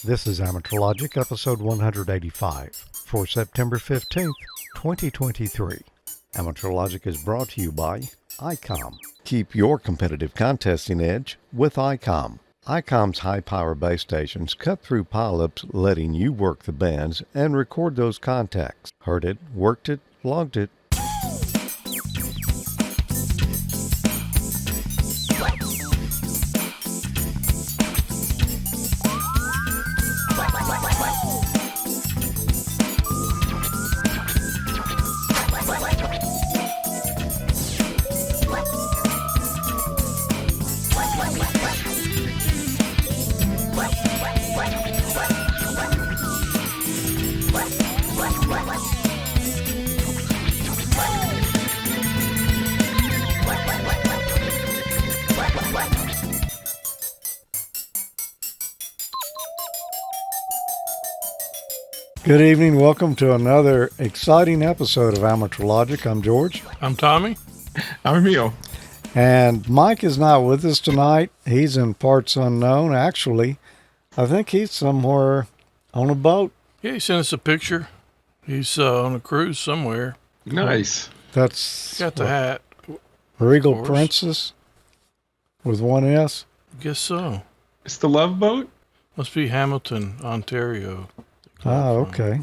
This is Amateur Logic, episode 185, for September 15th, 2023. Amateur Logic is brought to you by ICOM. Keep your competitive contesting edge with ICOM. ICOM's high-power base stations cut through pileups, letting you work the bands and record those contacts. Heard it, worked it, logged it. Good evening. Welcome to another exciting episode of Amateur Logic. I'm George. I'm Tommy. I'm Emil. And Mike is not with us tonight. He's in parts unknown. Actually, I think he's somewhere on a boat. Yeah, he sent us a picture. He's on a cruise somewhere. Nice. That's Got the hat. Regal Princess with one S. Guess so. It's the Love Boat? Must be Hamilton, Ontario. Oh, okay.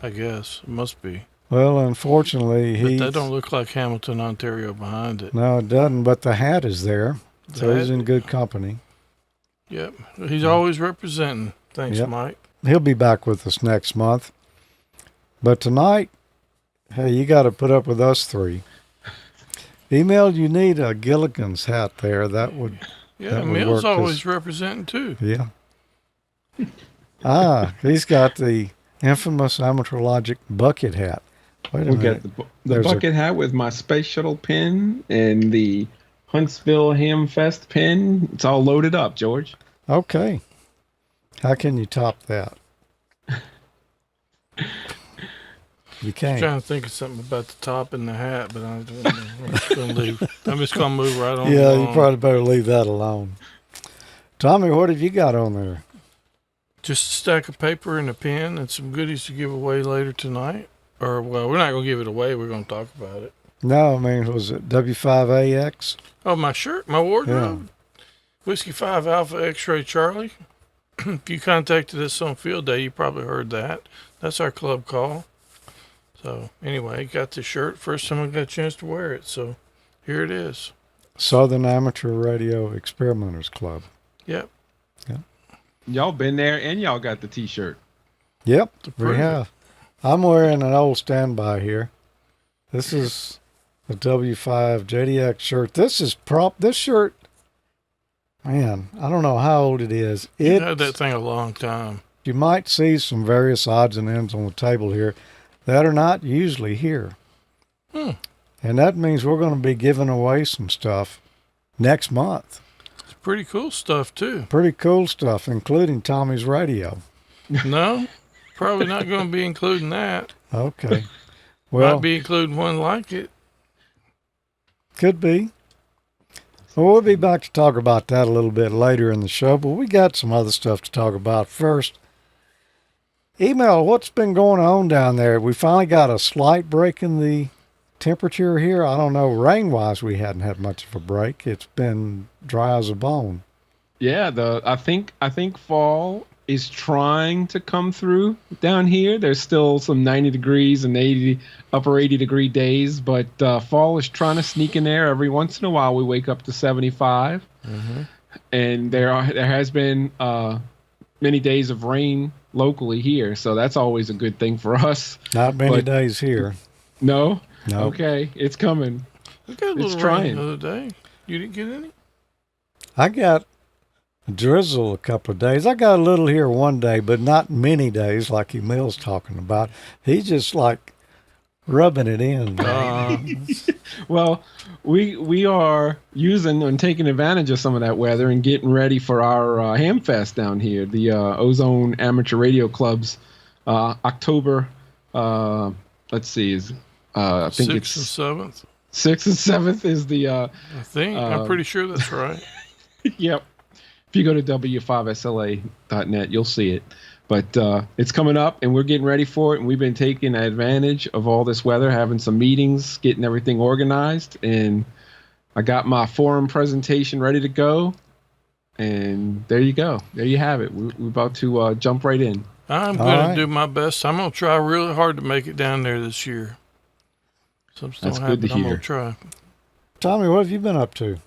I guess. It must be. Well, unfortunately, But that don't look like Hamilton, Ontario behind it. No, it doesn't, but the hat is there. So he's in good company. Yep. He's always representing. Thanks, Yep. Mike. He'll be back with us next month. But tonight, hey, you got to put up with us three. Email, you need a Gilligan's hat there. That would Emil's work, always representing, too. Yeah. He's got the infamous Amateur Logic bucket hat. Wait a We minute. got the bucket hat with my space shuttle pin and the Huntsville Hamfest pin. It's all loaded up, George. Okay. How can you top that? You I'm can't. trying to think of something about the top and the hat, but I'm just going to leave. I'm just going to move right on. Yeah, along. you probably better leave that alone. Tommy, what have you got on there? Just a stack of paper and a pen and some goodies to give away later tonight. Or, well, we're not going to give it away. We're going to talk about it. No, I mean, was it W5AX? Oh, my shirt, my wardrobe. Yeah. Whiskey 5 Alpha X-Ray Charlie. If you contacted us on field day, you probably heard that. That's our club call. So, anyway, got the shirt. First time I got a chance to wear it. So, here it is. Southern Amateur Radio Experimenters Club. Yep. Y'all been there and y'all got the T-shirt. Yep, we have. I'm wearing an old standby here. This is the W5 JDX shirt. This shirt, man, I don't know how old it is. You've had that thing a long time. You might see some various odds and ends on the table here that are not usually here. And that means we're going to be giving away some stuff next month. It's pretty cool stuff, too. Pretty cool stuff, including Tommy's radio. No, probably not going to be including that. Okay. Well, might be including one like it. Could be. Well, we'll be back to talk about that a little bit later in the show, but we got some other stuff to talk about first. Email, what's been going on down there? We finally got a slight break in the temperature here. I don't know, rain-wise, we hadn't had much of a break. It's been dry as a bone. Yeah, I think fall is trying to come through down here. There's still some 90 degrees and upper 80 degree days, but fall is trying to sneak in there. Every once in a while, we wake up to 75, and there has been many days of rain locally here, so that's always a good thing for us. Not many days here. No? No. Okay, it's coming. We got a little rain the other day. You didn't get any? I got a drizzle a couple of days. I got a little here one day, but not many days like Emil's talking about. He's just like rubbing it in. Well, we are using and taking advantage of some of that weather and getting ready for our Hamfest down here, the Ozone Amateur Radio Club's October. Let's see, I think 6th it's and 7th. 6th and 7th is the. I think I'm pretty sure that's right. Yep. If you go to w5sla.net, you'll see it. But it's coming up, and we're getting ready for it. And we've been taking advantage of all this weather, having some meetings, getting everything organized. And I got my forum presentation ready to go. And there you go. There you have it. We're about to jump right in. I'm going to do my best. I'm going to try really hard to make it down there this year. Something's That's going to good happen. to I'm hear. going to try. Tommy, what have you been up to?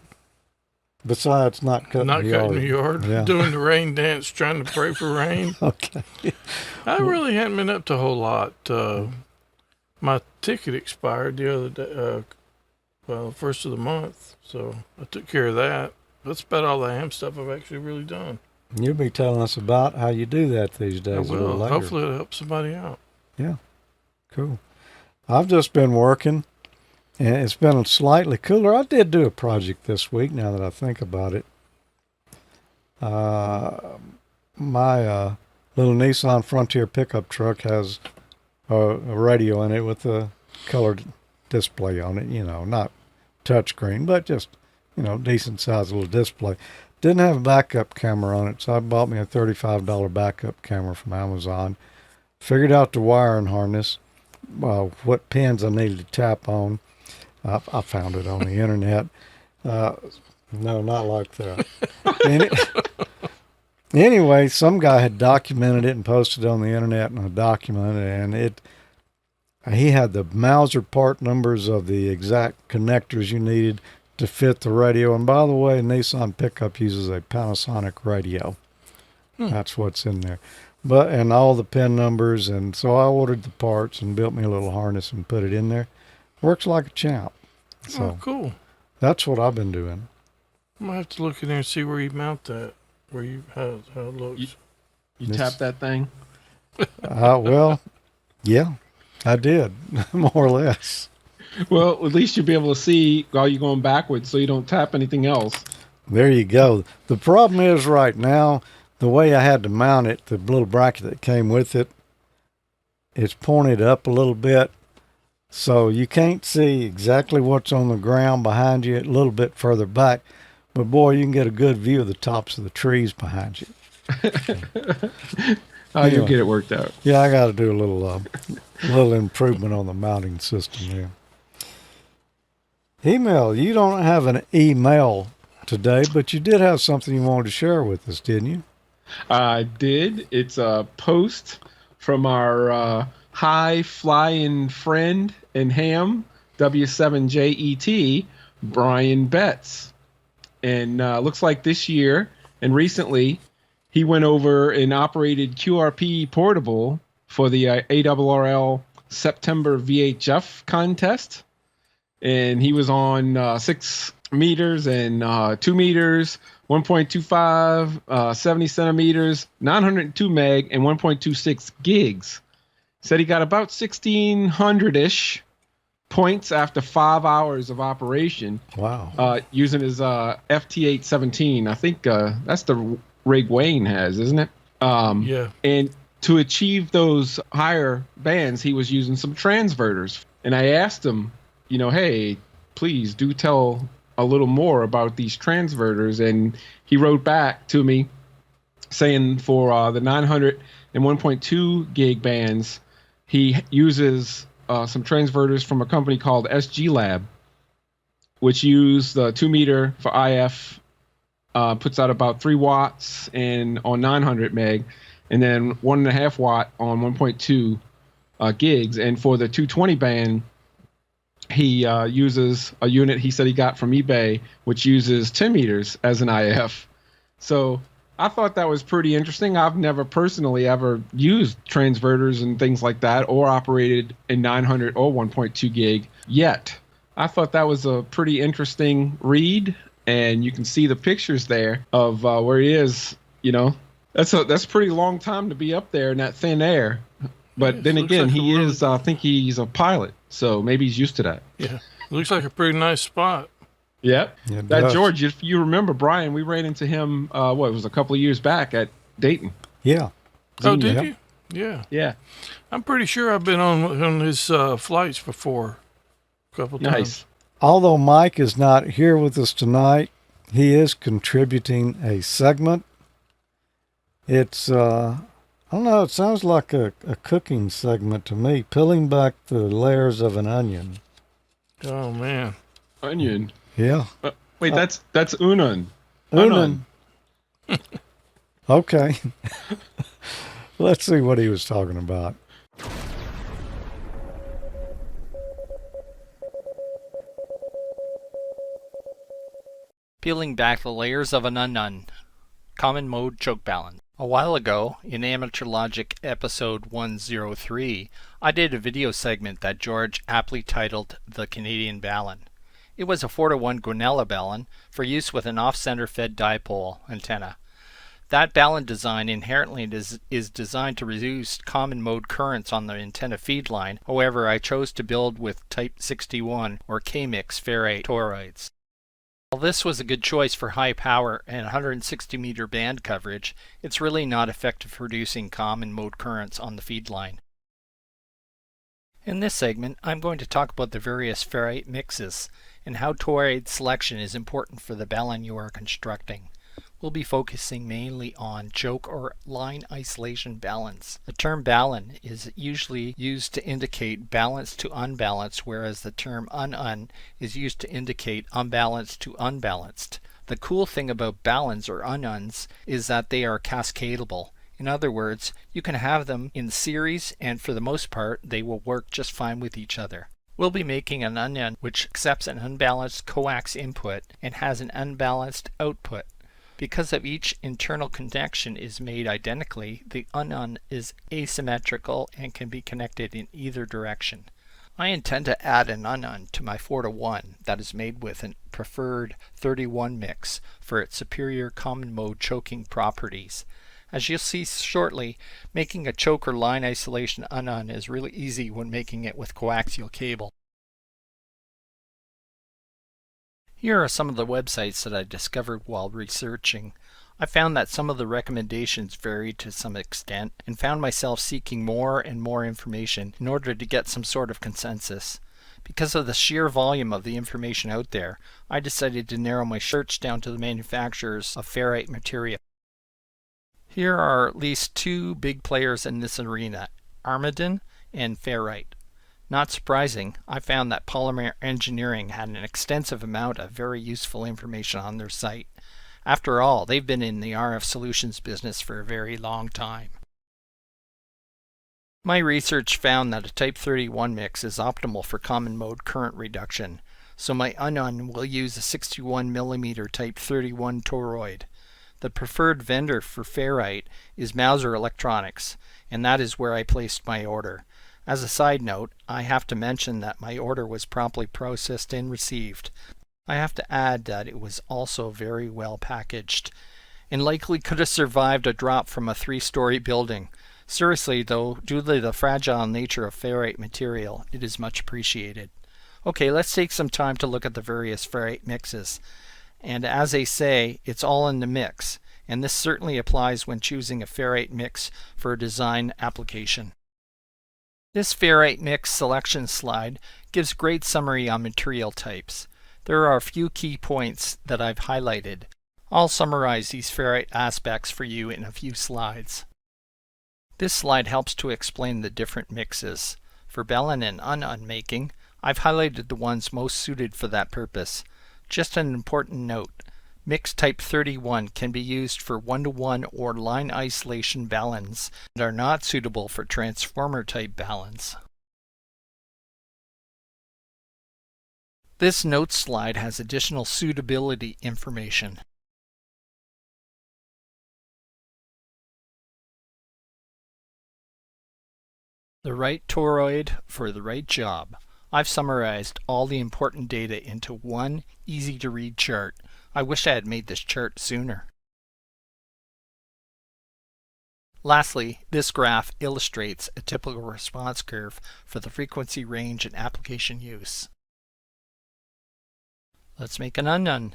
Besides not cutting the yard, Yeah. doing the rain dance, trying to pray for rain. Okay. I really hadn't been up to a whole lot. My ticket expired the other day, first of the month, so I took care of that. That's about all the ham stuff I've actually really done. You'll be telling us about how you do that these days. I a little will. later. Hopefully it'll help somebody out. Yeah. Cool. I've just been working, and it's been slightly cooler. I did do a project this week, now that I think about it. My little Nissan Frontier pickup truck has a radio in it with a colored display on it, not touchscreen, but just, decent size little display. Didn't have a backup camera on it, so I bought me a $35 backup camera from Amazon. Figured out the wiring harness, what pins I needed to tap on. I found it on the internet. No, not like that. Anyway, some guy had documented it and posted it on the internet in a document, and he had the Mauser part numbers of the exact connectors you needed to fit the radio. And by the way, a Nissan pickup uses a Panasonic radio. That's what's in there. And all the pin numbers, and so I ordered the parts and built me a little harness and put it in there. Works like a champ. So cool. That's what I've been doing. I might have to look in there and see where you mount that, how it looks. You tap that thing? Well, yeah, I did, more or less. Well, at least you'll be able to see while you're going backwards so you don't tap anything else. There you go. The problem is right now, the way I had to mount it, the little bracket that came with it, it's pointed up a little bit. So you can't see exactly what's on the ground behind you, a little bit further back. But boy, you can get a good view of the tops of the trees behind you. You'll get it worked out. Yeah, I got to do a little improvement on the mounting system there. Email. You don't have an email today, but you did have something you wanted to share with us, didn't you? I did. It's a post from our high-flying friend in ham, W7JET, Brian Betts. And looks like this year and recently he went over and operated QRP Portable for the ARRL September VHF contest. And he was on 6 meters and 2 meters, 1.25, 70 centimeters, 902 meg, and 1.26 gigs. Said he got about 1,600-ish points after 5 hours of operation. Wow. Using his FT817. I think that's the rig Wayne has, isn't it? Yeah. And to achieve those higher bands, he was using some transverters. And I asked him, hey, please do tell a little more about these transverters. And he wrote back to me saying for the 900 and 1.2 gig bands, he uses some transverters from a company called SG Lab, which use the 2 meter for IF, puts out about 3 watts and on 900 meg, and then 1.5 watt on 1.2 gigs. And for the 220 band, he uses a unit he said he got from eBay, which uses 10 meters as an IF. So I thought that was pretty interesting. I've never personally ever used transverters and things like that or operated in 900 or 1.2 gig yet. I thought that was a pretty interesting read, and you can see the pictures there of where he is. That's a pretty long time to be up there in that thin air. But then again, he is, I think he's a pilot, so maybe he's used to that. Yeah, looks like a pretty nice spot. Yep. Yeah, That George, if you remember Brian, we ran into him, it was a couple of years back at Dayton. Yeah. Oh, did you? Yeah. Yeah. I'm pretty sure I've been on his flights before a couple times. Nice. Although Mike is not here with us tonight, he is contributing a segment. It's, I don't know, it sounds like a cooking segment to me, peeling back the layers of an onion. Oh man. Onion. Yeah. Wait, that's Unun. Unun. Okay. Let's see what he was talking about. Peeling back the layers of an Unun. Common mode choke balance. A while ago, in Amateur Logic episode 103, I did a video segment that George aptly titled The Canadian Balun. It was a 4-to-1 Guanella balun for use with an off-center fed dipole antenna. That balun design inherently is designed to reduce common mode currents on the antenna feed line. However, I chose to build with type 61 or K-mix ferrite toroids. While this was a good choice for high power and 160 meter band coverage, it's really not effective for reducing common mode currents on the feed line. In this segment, I'm going to talk about the various ferrite mixes and how toroid selection is important for the balun you are constructing. We'll be focusing mainly on choke or line isolation balance. The term balun is usually used to indicate balance to unbalanced, whereas the term unun is used to indicate unbalanced to unbalanced. The cool thing about baluns or ununs is that they are cascadable. In other words, you can have them in series, and for the most part they will work just fine with each other. We'll be making an unun which accepts an unbalanced coax input and has an unbalanced output. Because of each internal connection is made identically, the unun is asymmetrical and can be connected in either direction. I intend to add an unun to my 4-to-1 that is made with a preferred 31 mix for its superior common mode choking properties. As you'll see shortly, making a choke or line isolation unun is really easy when making it with coaxial cable. Here are some of the websites that I discovered while researching. I found that some of the recommendations varied to some extent and found myself seeking more and more information in order to get some sort of consensus. Because of the sheer volume of the information out there, I decided to narrow my search down to the manufacturers of ferrite material. Here are at least two big players in this arena, Armadin and Ferrite. Not surprising, I found that Polymer Engineering had an extensive amount of very useful information on their site. After all, they've been in the RF solutions business for a very long time. My research found that a Type 31 mix is optimal for common mode current reduction, so my unun will use a 61mm Type 31 toroid. The preferred vendor for ferrite is Mauser Electronics, and that is where I placed my order. As a side note, I have to mention that my order was promptly processed and received. I have to add that it was also very well packaged, and likely could have survived a drop from a 3-story building. Seriously though, due to the fragile nature of ferrite material, it is much appreciated. Okay, let's take some time to look at the various ferrite mixes. And as they say, it's all in the mix, and this certainly applies when choosing a ferrite mix for a design application. This ferrite mix selection slide gives great summary on material types. There are a few key points that I've highlighted. I'll summarize these ferrite aspects for you in a few slides. This slide helps to explain the different mixes. For balun and unun making, I've highlighted the ones most suited for that purpose. Just an important note, mix type 31 can be used for 1-to-1 or line isolation baluns and are not suitable for transformer type baluns. This notes slide has additional suitability information. The right toroid for the right job. I've summarized all the important data into one easy-to-read chart. I wish I had made this chart sooner. Lastly, this graph illustrates a typical response curve for the frequency range and application use. Let's make an unun.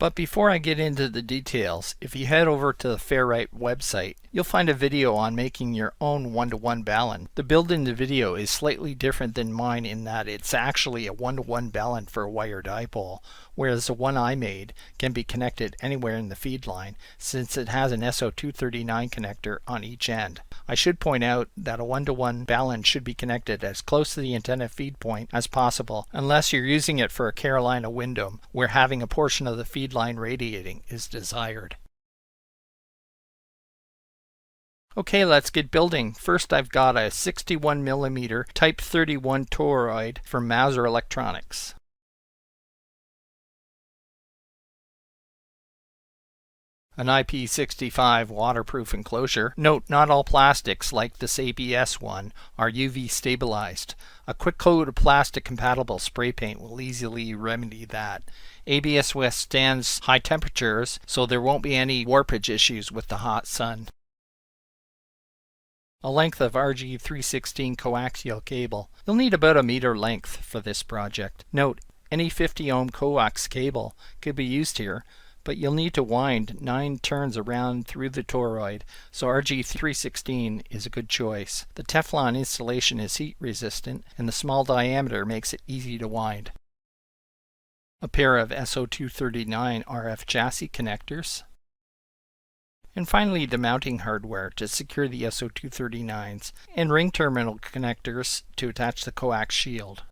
But before I get into the details, if you head over to the Ferrite website, you'll find a video on making your own one-to-one Balun. The build in the video is slightly different than mine in that it's actually a one-to-one Balun for a wire dipole, whereas the one I made can be connected anywhere in the feed line since it has an SO239 connector on each end. I should point out that a one-to-one Balun should be connected as close to the antenna feed point as possible, unless you're using it for a Carolina windom, where having a portion of the feed line radiating is desired. Okay, let's get building. First, I've got a 61mm Type 31 toroid from Mauser Electronics. An IP65 waterproof enclosure. Note, not all plastics, like this ABS one, are UV stabilized. A quick coat of plastic compatible spray paint will easily remedy that. ABS withstands high temperatures, so there won't be any warpage issues with the hot sun. A length of RG316 coaxial cable. You'll need about a meter length for this project. Note, any 50 ohm coax cable could be used here, but you'll need to wind 9 turns around through the toroid, so RG316 is a good choice. The Teflon insulation is heat resistant, and the small diameter makes it easy to wind. A pair of SO239 RF chassis connectors. And finally, the mounting hardware to secure the SO239s, and ring terminal connectors to attach the coax shield.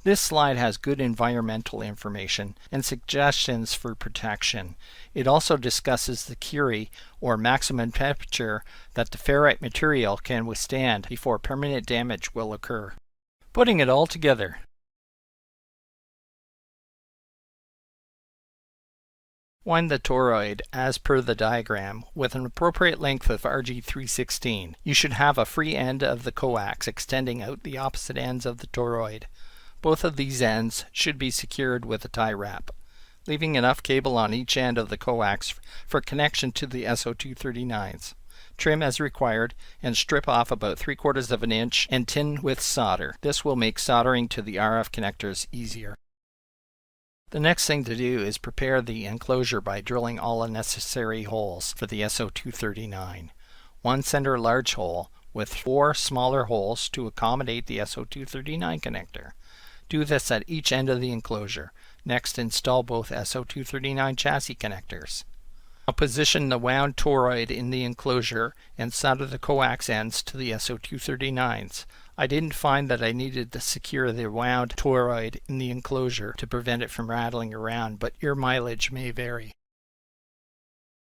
This slide has good environmental information and suggestions for protection. It also discusses the Curie, or maximum temperature, that the ferrite material can withstand before permanent damage will occur. Putting it all together. Wind the toroid as per the diagram with an appropriate length of RG316. You should have a free end of the coax extending out the opposite ends of the toroid. Both of these ends should be secured with a tie wrap, leaving enough cable on each end of the coax for connection to the SO239s. Trim as required and strip off about 3/4 of an inch and tin with solder. This will make soldering to the RF connectors easier. The next thing to do is prepare the enclosure by drilling all the necessary holes for the SO239. One center large hole with 4 smaller holes to accommodate the SO239 connector. Do this at each end of the enclosure. Next, install both SO239 chassis connectors. Now position the wound toroid in the enclosure and solder the coax ends to the SO239s. I didn't find that I needed to secure the wound toroid in the enclosure to prevent it from rattling around, but your mileage may vary.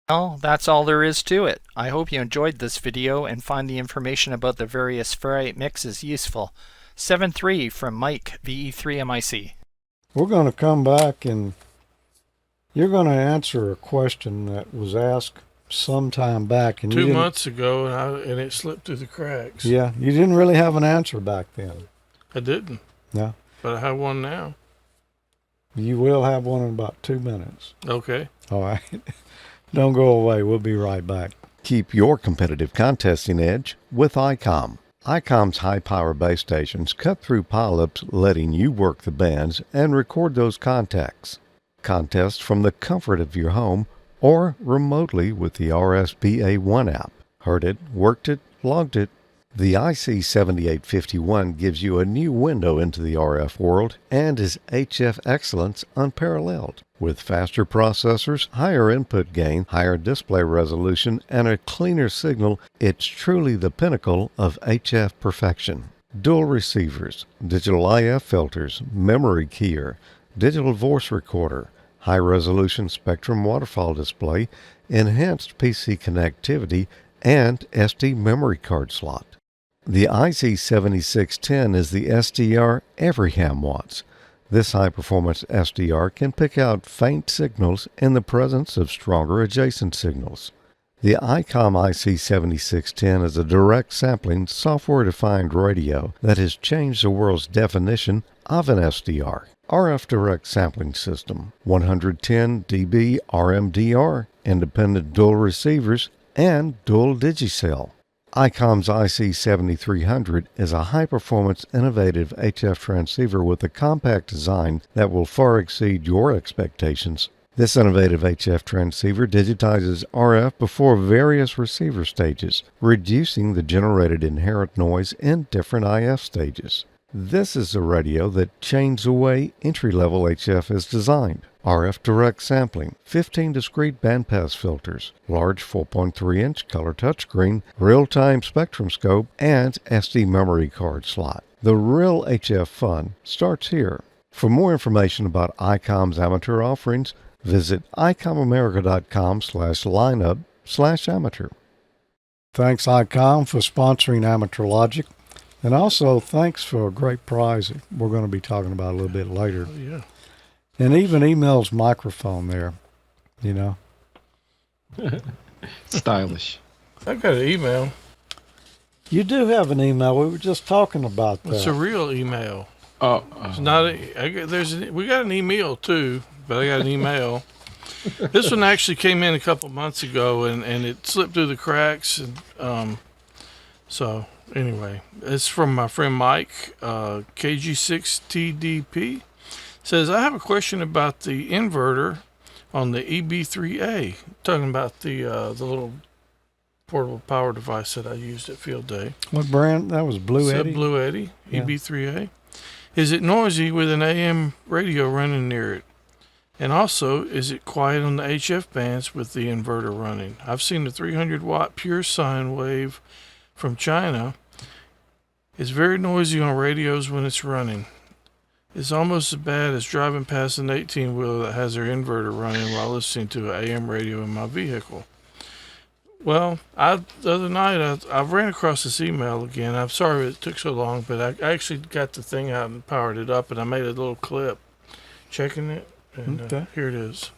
Well, that's all there is to it. I hope you enjoyed this video and find the information about the various ferrite mixes useful. 7-3 from Mike, VE3MIC. We're going to come back and you're going to answer a question that was asked some time back. And 2 months ago, and it slipped through the cracks. Yeah, you didn't really have an answer back then. I didn't. No. But I have one now. You will have one in about 2 minutes. Okay. All right. Don't go away. We'll be right back. Keep your competitive contesting edge with ICOM. ICOM's high-power base stations cut through pileups, letting you work the bands and record those contacts. Contest from the comfort of your home or remotely with the RSBA1 app. Heard it, worked it, logged it. The IC7851 gives you a new window into the RF world and is HF excellence unparalleled. With faster processors, higher input gain, higher display resolution, and a cleaner signal, it's truly the pinnacle of HF perfection. Dual receivers, digital IF filters, memory keyer, digital voice recorder, high-resolution spectrum waterfall display, enhanced PC connectivity, and SD memory card slot. The IC7610 is the SDR every ham wants. This high-performance SDR can pick out faint signals in the presence of stronger adjacent signals. The ICOM IC7610 is a direct sampling, software-defined radio that has changed the world's definition of an SDR. RF Direct Sampling System, 110 dB RMDR, independent dual receivers, and dual digicell. ICOM's IC7300 is a high-performance, innovative HF transceiver with a compact design that will far exceed your expectations. This innovative HF transceiver digitizes RF before various receiver stages, reducing the generated inherent noise in different IF stages. This is a radio that changed the way entry-level HF is designed. RF direct sampling, 15 discrete bandpass filters, large 4.3-inch color touchscreen, real-time spectrum scope, and SD memory card slot. The real HF fun starts here. For more information about ICOM's amateur offerings, visit icomamerica.com/lineup/amateur. Thanks, ICOM, for sponsoring AmateurLogic. And also, thanks for a great prize that we're going to be talking about a little bit later. Oh, yeah. And even emails microphone there, you know. Stylish. I got an email. You do have an email. We were just talking about that. It's a real email. Oh, It's not we got an email too, but I got an email. This one actually came in a couple months ago, and it slipped through the cracks. And so anyway, it's from my friend Mike, KG6TDP. Says, I have a question about the inverter on the EB3A. Talking about the little portable power device that I used at Field Day. What brand? That was Blue It's a Eddy? Blue Eddy, Yeah. EB3A. Is it noisy with an AM radio running near it? And also, is it quiet on the HF bands with the inverter running? I've seen the 300-watt pure sine wave from China. It's very noisy on radios when it's running. It's almost as bad as driving past an 18-wheeler that has their inverter running while listening to an AM radio in my vehicle. Well, the other night I ran across this email again. I'm sorry it took so long, but I actually got the thing out and powered it up, and I made a little clip checking it, and Okay. here it is.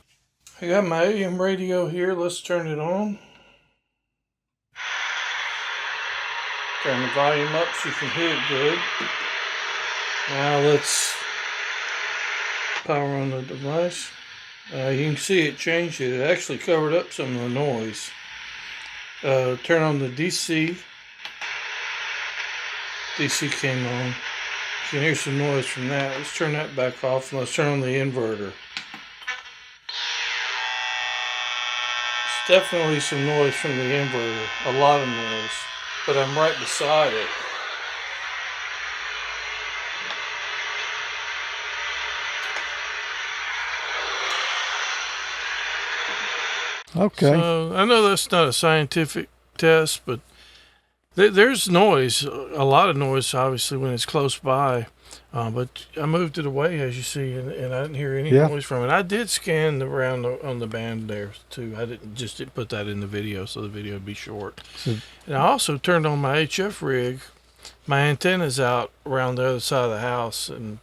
I got my AM radio here. Let's turn it on. Turn the volume up so you can hear it good. Now let's power on the device. You can see it changed it. It actually covered up some of the noise. Turn on the DC. DC came on. You can hear some noise from that. Let's turn that back off and let's turn on the inverter. It's definitely some noise from the inverter. A lot of noise. But I'm right beside it. Okay. So I know that's not a scientific test, but there's noise, a lot of noise, obviously, when it's close by. But I moved it away, as you see, and I didn't hear any Yeah. noise from it. I did scan around on the band there, too. I didn't put that in the video, so the video would be short. So- And I also turned on my HF rig. My antenna's out around the other side of the house, and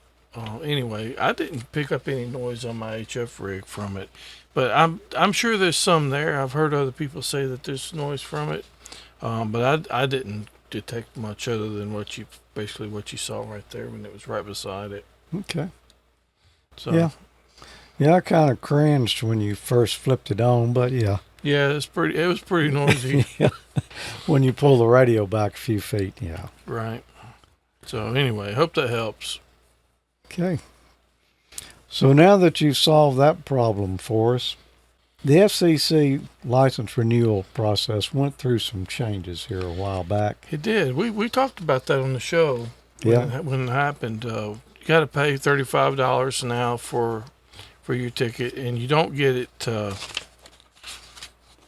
anyway, I didn't pick up any noise on my HF rig from it. But I'm sure there's some there. I've heard other people say that there's noise from it, but I didn't detect much other than what you saw right there when it was right beside it. Okay. So Yeah. Yeah, I kind of cringed when you first flipped it on, but yeah. yeah, it was pretty noisy. Yeah. When you pull the radio back a few feet, yeah. Right. So anyway, hope that helps. Okay. So now that you've solved that problem for us, the FCC license renewal process went through some changes here a while back. It did. We talked about that on the show when it happened. You got to pay $35 now for your ticket, and you don't get it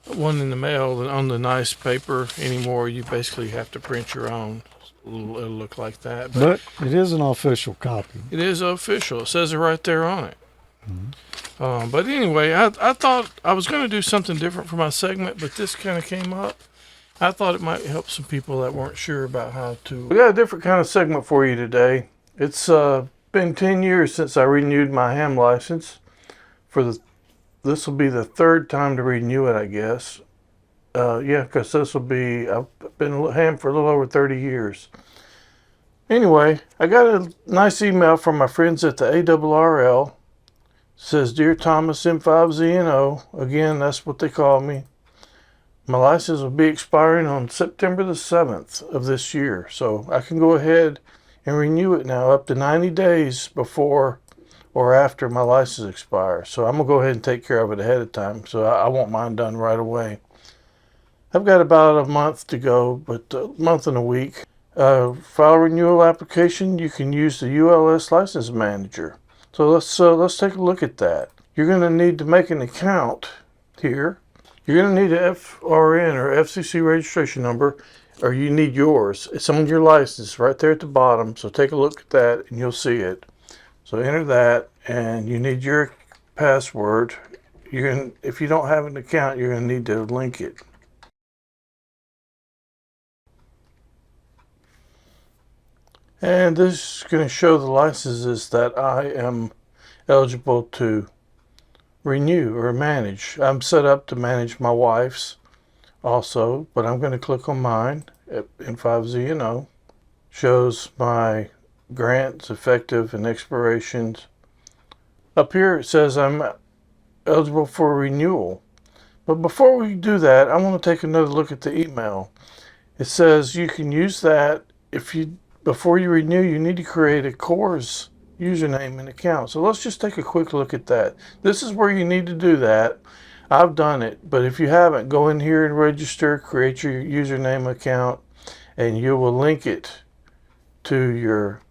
one in the mail on the nice paper anymore. You basically have to print your own. It'll look like that. But it is an official copy. It is official. It says it right there on it. But anyway, I thought I was going to do something different for my segment, but this kind of came up. I thought it might help some people that weren't sure about how to. We got a different kind of segment for you today. It's been 10 years since I renewed my ham license. This will be the third time to renew it, I guess. Yeah, because I've been ham for a little over 30 years. Anyway, I got a nice email from my friends at the ARRL. It says, Dear Thomas M5ZNO, again, that's what they call me. My license will be expiring on September the 7th of this year. So I can go ahead and renew it now up to 90 days before or after my license expires. So I'm going to go ahead and take care of it ahead of time. So I want mine done right away. I've got about a month to go, but a month and a week. File renewal application, you can use the ULS License Manager. So let's take a look at that. You're going to need to make an account here. You're going to need an FRN or FCC registration number, or you need yours. It's on your license right there at the bottom. So take a look at that and you'll see it. So enter that, and you need your password. If you don't have an account, you're going to need to link it. And this is going to show the licenses that I am eligible to renew or manage. I'm set up to manage my wife's also, but I'm going to click on mine in 5Z&O. Shows my grants, effective and expirations. Up here it says I'm eligible for renewal. But before we do that, I want to take another look at the email. It says you can use that before you renew, you need to create a course username and account. So let's just take a quick look at that. This is where you need to do that. I've done it, but if you haven't, go in here and register, create your username account, and you will link it to your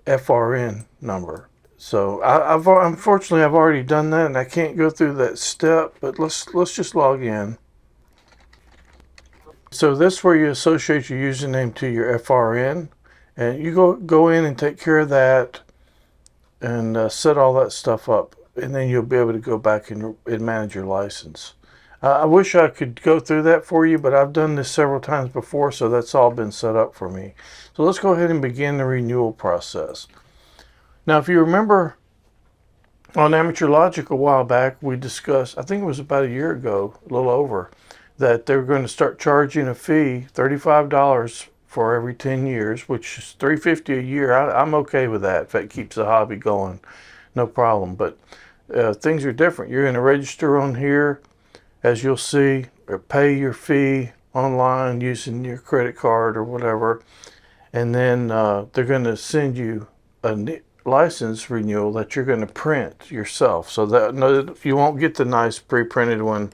FRN number. So unfortunately I've already done that and I can't go through that step, but let's just log in. So this is where you associate your username to your FRN. And you go in and take care of that and set all that stuff up. And then you'll be able to go back and manage your license. I wish I could go through that for you, but I've done this several times before, so that's all been set up for me. So let's go ahead and begin the renewal process. Now, if you remember on Amateur Logic a while back, we discussed, I think it was about a year ago, a little over, that they were going to start charging a fee, $35 for every 10 years, which is $350 a year. I'm okay with that if it keeps the hobby going, no problem. But things are different. You're going to register on here, as you'll see, or pay your fee online using your credit card or whatever, and then they're going to send you a license renewal that you're going to print yourself. So that you won't get the nice pre-printed one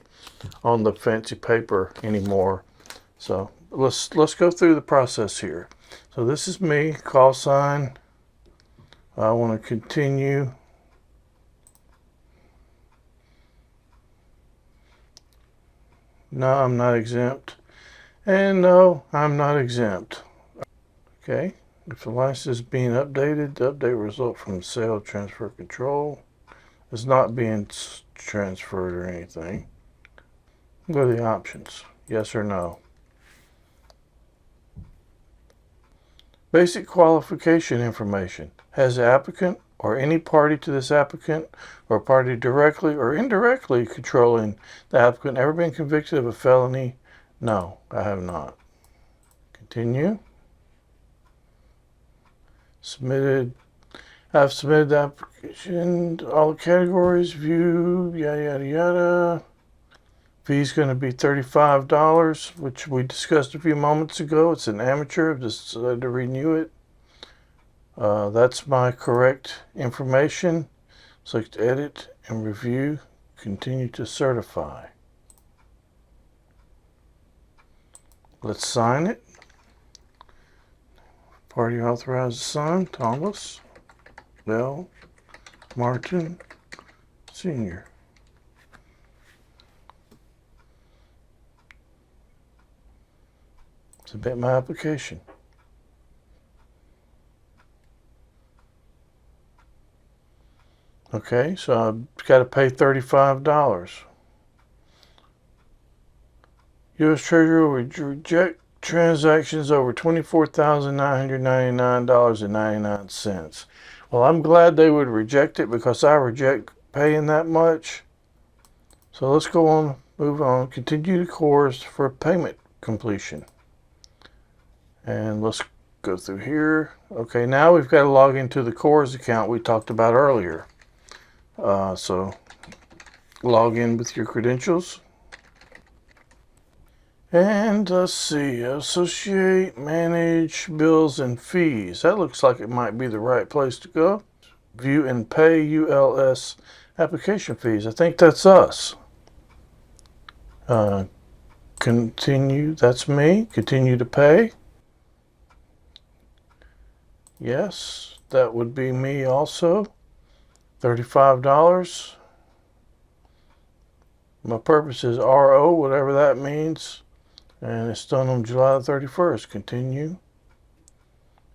on the fancy paper anymore. So let's go through the process here. So this is me, call sign. I want to continue. No, I'm not exempt. And no, I'm not exempt. Okay. If the license is being updated, the update result from sale transfer control is not being transferred or anything. Go to the options. Yes or no. Basic qualification information. Has the applicant or any party to this applicant or party directly or indirectly controlling the applicant ever been convicted of a felony? No, I have not. Continue. Submitted. I've submitted the application, all the categories, view, yada, yada, yada. Fee's going to be $35, which we discussed a few moments ago. It's an amateur. I've decided to renew it. That's my correct information. Select edit and review. Continue to certify. Let's sign it. Party authorized to sign, Thomas Bell Martin Sr. Submit my application. Okay, so I've got to pay $35. U.S. Treasury will reject transactions over $24,999.99. Well, I'm glad they would reject it because I reject paying that much. So let's go on, move on, continue the course for payment completion. And let's go through here. Okay, now we've got to log into the Coors account we talked about earlier. So log in with your credentials. And let's see, associate, manage, bills and fees. That looks like it might be the right place to go. View and pay ULS application fees. I think that's us. Continue, that's me. Continue to pay. Yes, that would be me also. $35. My purpose is RO, whatever that means. And it's done on July 31st. Continue.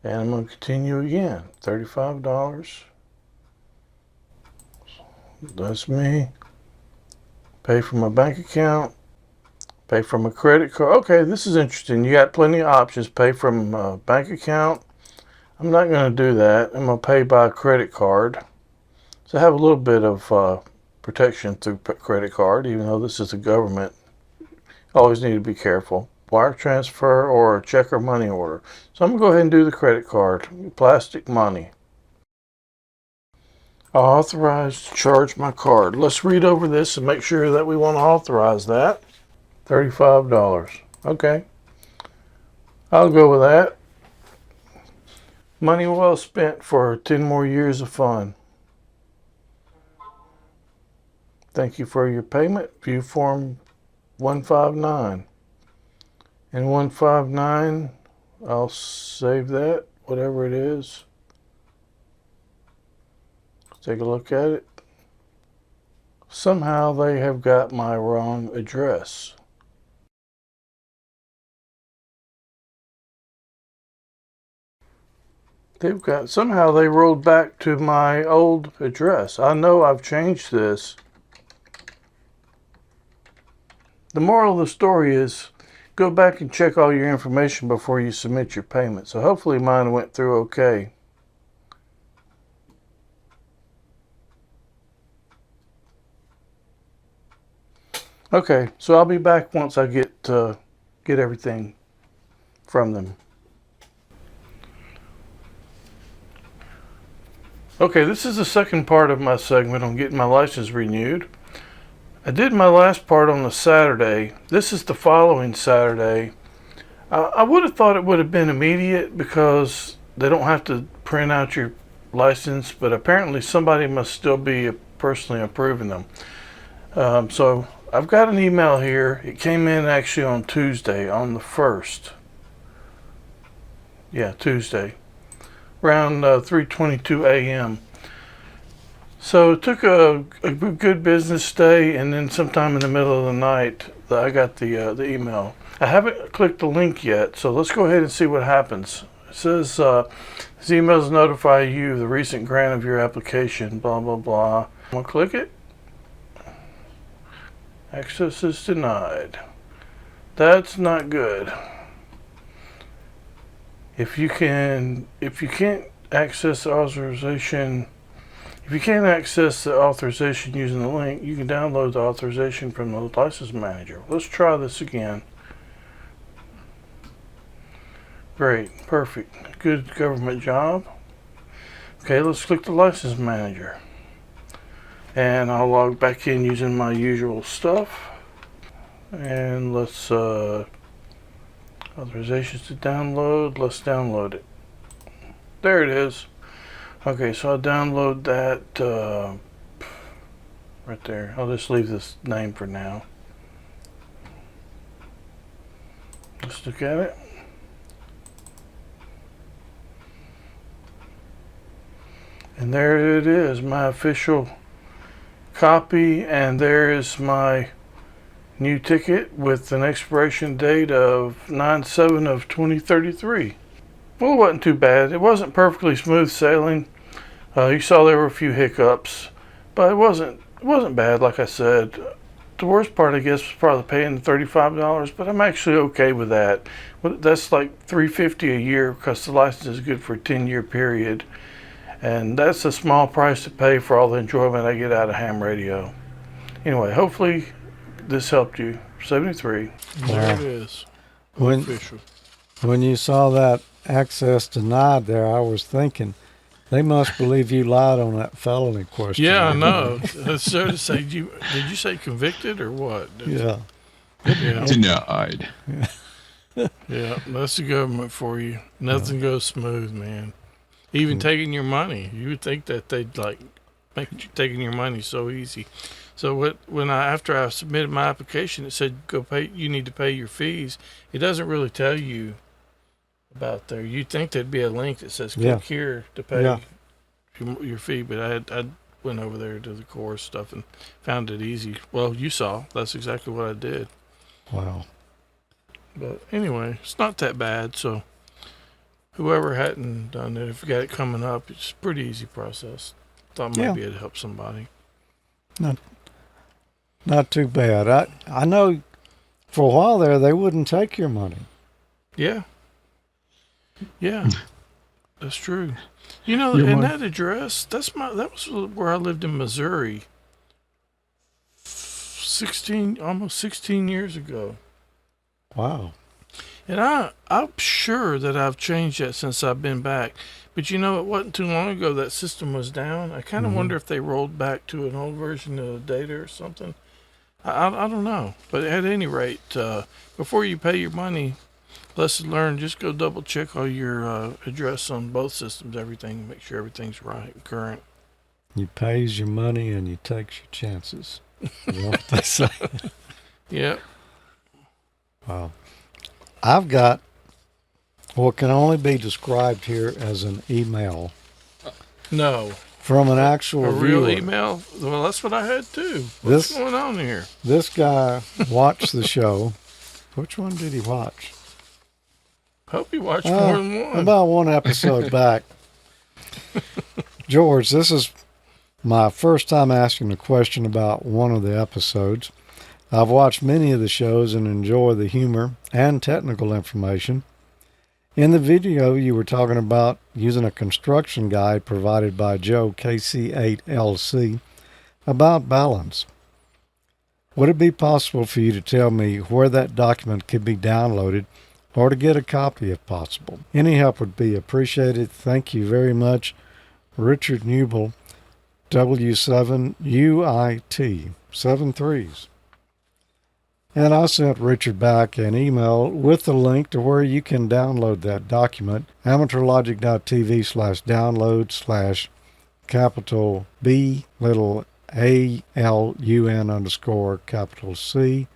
And I'm going to continue again. $35. That's me. Pay from my bank account. Pay from a credit card. Okay, this is interesting. You got plenty of options. Pay from a bank account. I'm not going to do that. I'm going to pay by credit card. So I have a little bit of protection through credit card, even though this is the government. Always need to be careful. Wire transfer or a check or money order. So I'm going to go ahead and do the credit card. Plastic money. Authorize to charge my card. Let's read over this and make sure that we want to authorize that. $35. Okay. I'll go with that. Money well spent for 10 more years of fun. Thank you for your payment. View form 159. And 159, I'll save that, whatever it is. Take a look at it. Somehow they have got my wrong address. Somehow they rolled back to my old address. I know I've changed this. The moral of the story is go back and check all your information before you submit your payment. So hopefully mine went through okay. Okay, so I'll be back once I get everything from them. Okay, this is the second part of my segment on getting my license renewed. I did my last part on the Saturday. This is the following Saturday. I would have thought it would have been immediate because they don't have to print out your license, but apparently somebody must still be personally approving them. So I've got an email here. It came in actually on Tuesday, on the 1st. Yeah, Tuesday, around 3:22 a.m. So it took a good business day, and then sometime in the middle of the night, I got the email. I haven't clicked the link yet, so let's go ahead and see what happens. It says, this emails notify you of the recent grant of your application, blah, blah, blah. I'm going to click it. Access is denied. That's not good. If you can't access the authorization, if you can't access the authorization using the link, you can download the authorization from the license manager. Let's try this again. Great, perfect, good government job. Okay, let's click the license manager. And I'll log back in using my usual stuff. And let's, authorizations to download, let's download it. There it is. Okay, so I'll download that right there. I'll just leave this name for now. Let's look at it. And there it is, my official copy, and there is my new ticket with an expiration date of 9/7 of 2033. Well, it wasn't too bad. It wasn't perfectly smooth sailing. You saw there were a few hiccups, but it wasn't bad, like I said. The worst part, I guess, was probably paying the $35, but I'm actually okay with that. That's like $350 a year because the license is good for a 10-year period. And that's a small price to pay for all the enjoyment I get out of ham radio. Anyway, hopefully this helped you. 73. There it is. Official. When you saw that access denied there, I was thinking, they must believe you lied on that felony question. Yeah, I know. It's so to say, did you say convicted or what? Yeah. Yeah. Denied. Yeah, that's the government for you. Nothing goes smooth, man. Even taking your money, you would think that they'd like make taking your money so easy. So after I submitted my application, it said go pay. You need to pay your fees. It doesn't really tell you about there. You'd think there'd be a link that says click here to pay your fee, but I went over there to the course stuff and found it easy. Well, you saw that's exactly what I did. Wow. But anyway, it's not that bad. So whoever hadn't done it, if you got it coming up, it's a pretty easy process. Thought maybe it'd help somebody. Not too bad. I know for a while there they wouldn't take your money. Yeah. Yeah. That's true. You know, and that address, that was where I lived in Missouri almost 16 years ago. Wow. And I'm sure that I've changed that since I've been back. But you know, it wasn't too long ago that system was down. I kind of wonder if they rolled back to an old version of the data or something. I don't know. But at any rate, before you pay your money, lesson learned, just go double check all your address on both systems, everything, make sure everything's right and current. You pays your money and you takes your chances. You know what they say? Yep. Wow. I've got what can only be described here as an email. No. From an actual A real viewer. email? Well, that's what I had too. What's going on here? This guy watched the show. Which one did he watch? Hope you watched more than one. About one episode back. George, this is my first time asking a question about one of the episodes. I've watched many of the shows and enjoy the humor and technical information. In the video, you were talking about using a construction guide provided by Joe KC8LC about balance. Would it be possible for you to tell me where that document could be downloaded or to get a copy if possible? Any help would be appreciated. Thank you very much. Richard Newble, W7UIT, 73s. And I sent Richard back an email with the link to where you can download that document, AmateurLogic.TV/download/capital B little ALUN_capital C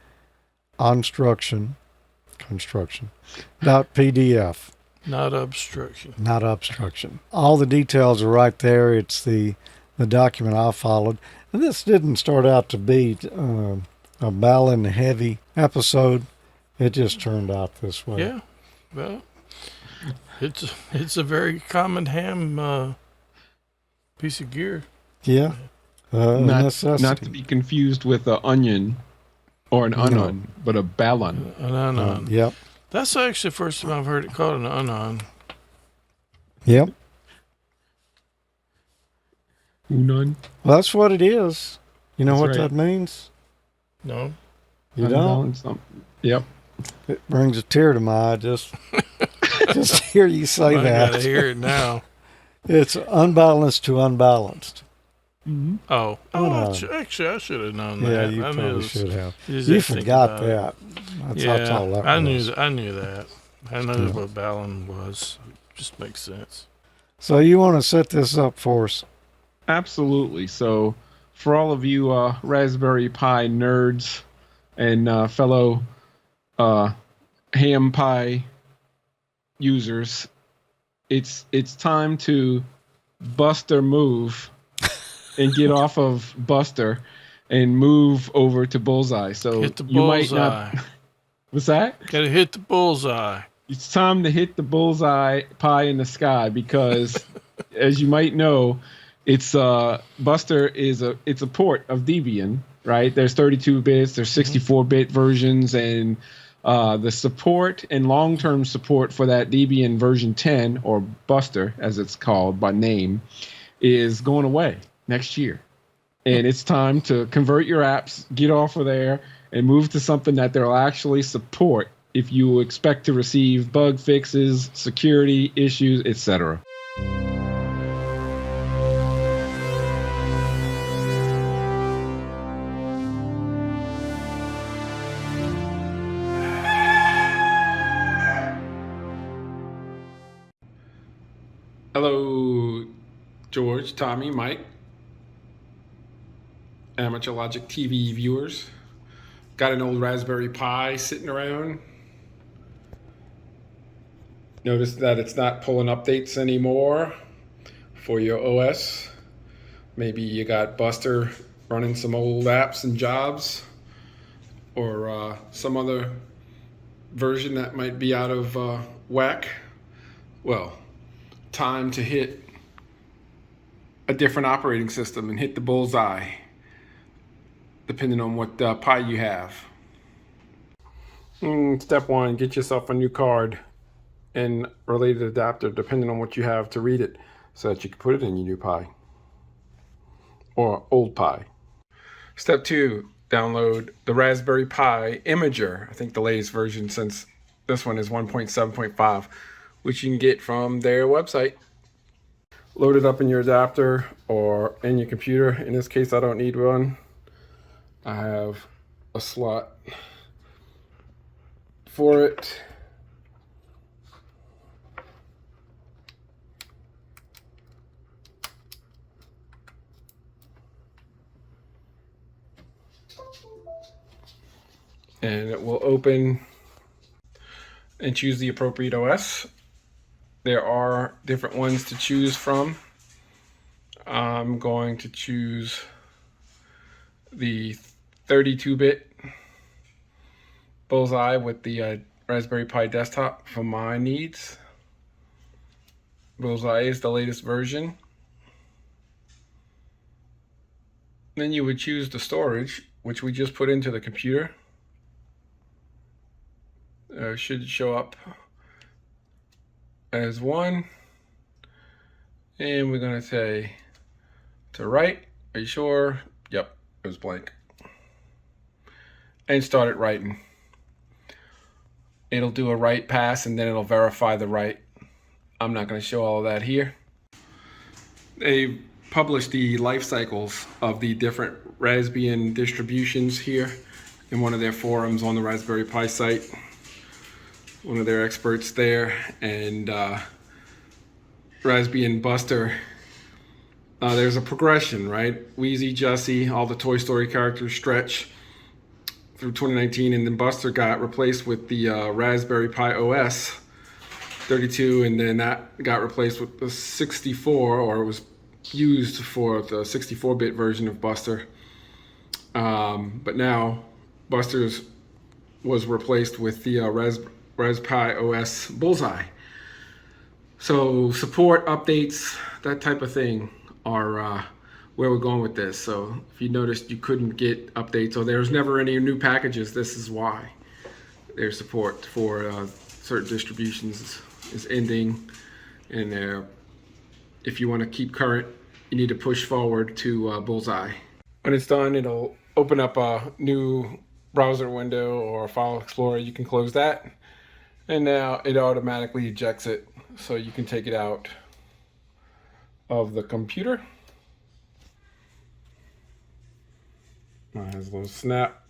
construction.pdf. Not obstruction. Not obstruction. All the details are right there. It's the document I followed. And this didn't start out to be a Balun heavy episode. It just turned out this way. Yeah. Well, it's a very common ham piece of gear. Yeah. Not to be confused with an onion or an Unun, but a Balun. An Unun. Yep. That's actually the first time I've heard it called an Unun. Yep. Unun. Well, that's what it is. You know That's what that means? No. You don't? Yep. It brings a tear to my eye just to hear you say I that. gotta hear it now. It's unbalanced to unbalanced. Mm-hmm. Oh, no. actually, I should have known Yeah, that. you I knew probably it was- should have. just You thinking forgot about it. that. That's how tall that I was. knew that. I knew that. I know what Balun was. Just makes sense. So you want to set this up for us? Absolutely. So, for all of you Raspberry Pi nerds and fellow ham pie users, it's time to bust or move and get off of Buster and move over to Bullseye. So Hit the you might bullseye. not. What's that? Gotta hit the bullseye. It's time to hit the bullseye pie in the sky because, as you might know, it's Buster is a port of Debian, right? There's 32 bits, there's 64-bit versions, and the support and long-term support for that Debian version 10, or Buster as it's called by name, is going away next year. And it's time to convert your apps, get off of there, and move to something that they'll actually support if you expect to receive bug fixes, security issues, etc. Hello, George, Tommy, Mike, AmateurLogic.TV viewers. Got an old Raspberry Pi sitting around. Notice that it's not pulling updates anymore for your OS. Maybe you got Buster running some old apps and jobs, or some other version that might be out of whack. Well, time to hit a different operating system and hit the bullseye, depending on what Pi you have. Step one, get yourself a new card and related adapter, depending on what you have to read it, so that you can put it in your new Pi or old Pi. Step two, download the Raspberry Pi Imager. I think the latest version, since this one is 1.7.5, which you can get from their website. Load it up in your adapter or in your computer. In this case, I don't need one. I have a slot for it. And it will open and choose the appropriate OS. There are different ones to choose from. I'm going to choose the 32-bit Bullseye with the Raspberry Pi desktop for my needs. Bullseye is the latest version. Then you would choose the storage, which we just put into the computer. Should show up as 1. And we're going to say to write. Are you sure? Yep, it was blank. And start it writing. It'll do a write pass and then it'll verify the write. I'm not going to show all of that here. They published the life cycles of the different Raspbian distributions here in one of their forums on the Raspberry Pi site. One of their experts there, and Raspbian Buster. There's a progression, right? Wheezy, Jussie, all the Toy Story characters stretch through 2019, and then Buster got replaced with the Raspberry Pi OS 32, and then that got replaced with the 64, or it was used for the 64-bit version of Buster. But now Buster's was replaced with the Raspberry OS Bullseye. So support, updates, that type of thing are where we're going with this. So if you noticed you couldn't get updates or there was never any new packages, this is why. Their support for certain distributions is ending, and if you want to keep current, you need to push forward to Bullseye. When it's done, it'll open up a new browser window or a file explorer. You can close that. And now it automatically ejects it, so you can take it out of the computer. It has a little snap.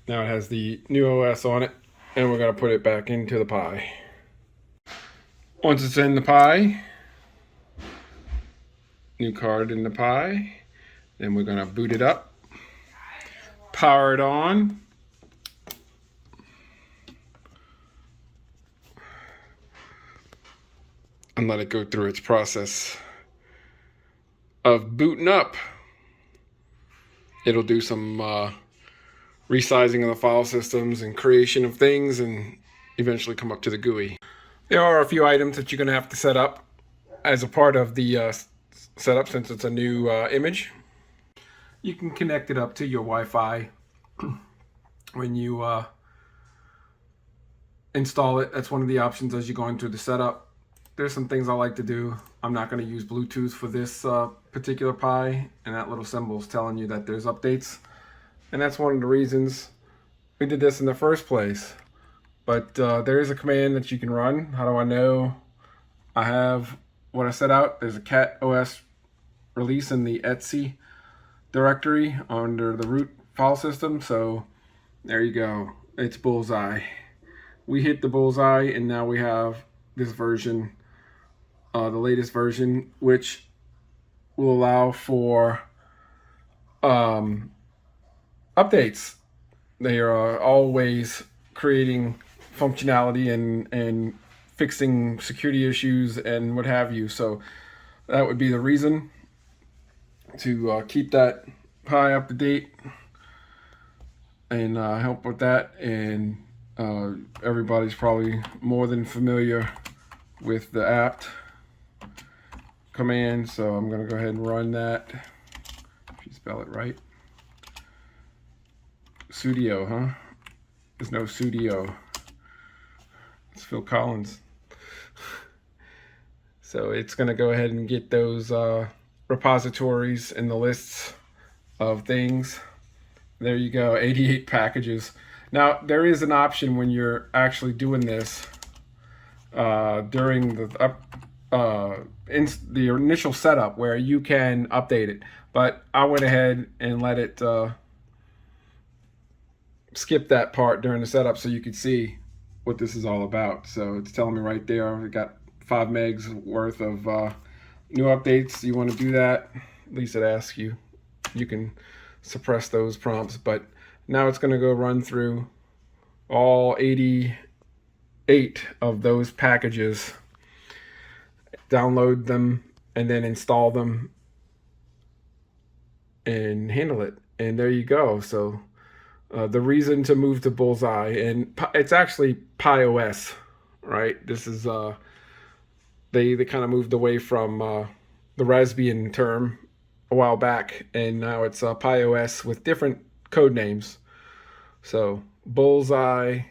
Now it has the new OS on it, and we're going to put it back into the Pi. Once it's in the Pi, new card in the Pi, then we're going to boot it up, power it on. And let it go through its process of booting up. It'll do some resizing of the file systems and creation of things, and eventually come up to the GUI. There are a few items that you're going to have to set up as a part of the setup, since it's a new image. You can connect it up to your Wi-Fi when you install it. That's one of the options as you're going through the setup. There's some things I like to do. I'm not going to use Bluetooth for this particular Pi, and that little symbol is telling you that there's updates. And that's one of the reasons we did this in the first place. But there is a command that you can run. How do I know I have what I set out? There's a cat OS release in the etc directory under the root file system. So there you go. It's Bullseye. We hit the Bullseye, and now we have this version, the latest version, which will allow for updates. They are always creating functionality and fixing security issues and what have you. So that would be the reason to keep that Pi up to date and help with that. And everybody's probably more than familiar with the apt command. So I'm going to go ahead and run that. If you spell it right. Sudo, huh? There's no Sudo. It's Phil Collins. So it's going to go ahead and get those repositories and the lists of things. There you go, 88 packages. Now, there is an option when you're actually doing this during the initial setup where you can update it. But I went ahead and let it skip that part during the setup so you could see what this is all about. So it's telling me right there, we got 5 megs worth of new updates. You want to do that? At least it asks you. You can suppress those prompts, but now it's going to go run through all 88 of those packages, download them, and then install them and handle it. And there you go. So the reason to move to Bullseye, and it's actually Pi OS, right? This is they kind of moved away from the Raspbian term a while back, and now it's Pi OS with different code names. So Bullseye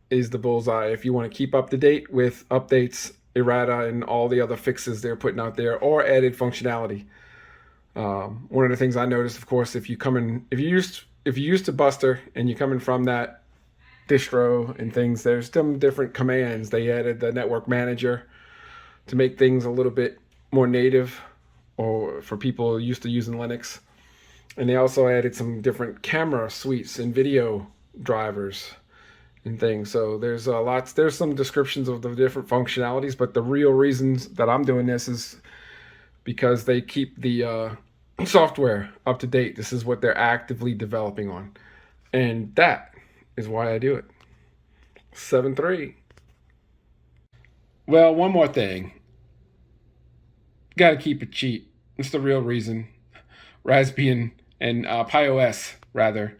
is the Bullseye if you want to keep up to date with updates, errata, and all the other fixes they're putting out there, or added functionality. One of the things I noticed, of course, if you used to Buster and you're coming from that distro and things, there's some different commands. They added the network manager to make things a little bit more native, or for people used to using Linux. And they also added some different camera suites and video drivers and things. So there's some descriptions of the different functionalities, but the real reasons that I'm doing this is because they keep the software up to date. This is what they're actively developing on. And that is why I do it. 7.3. Well, one more thing. Got to keep it cheap. It's the real reason. Raspbian and Pi OS, rather,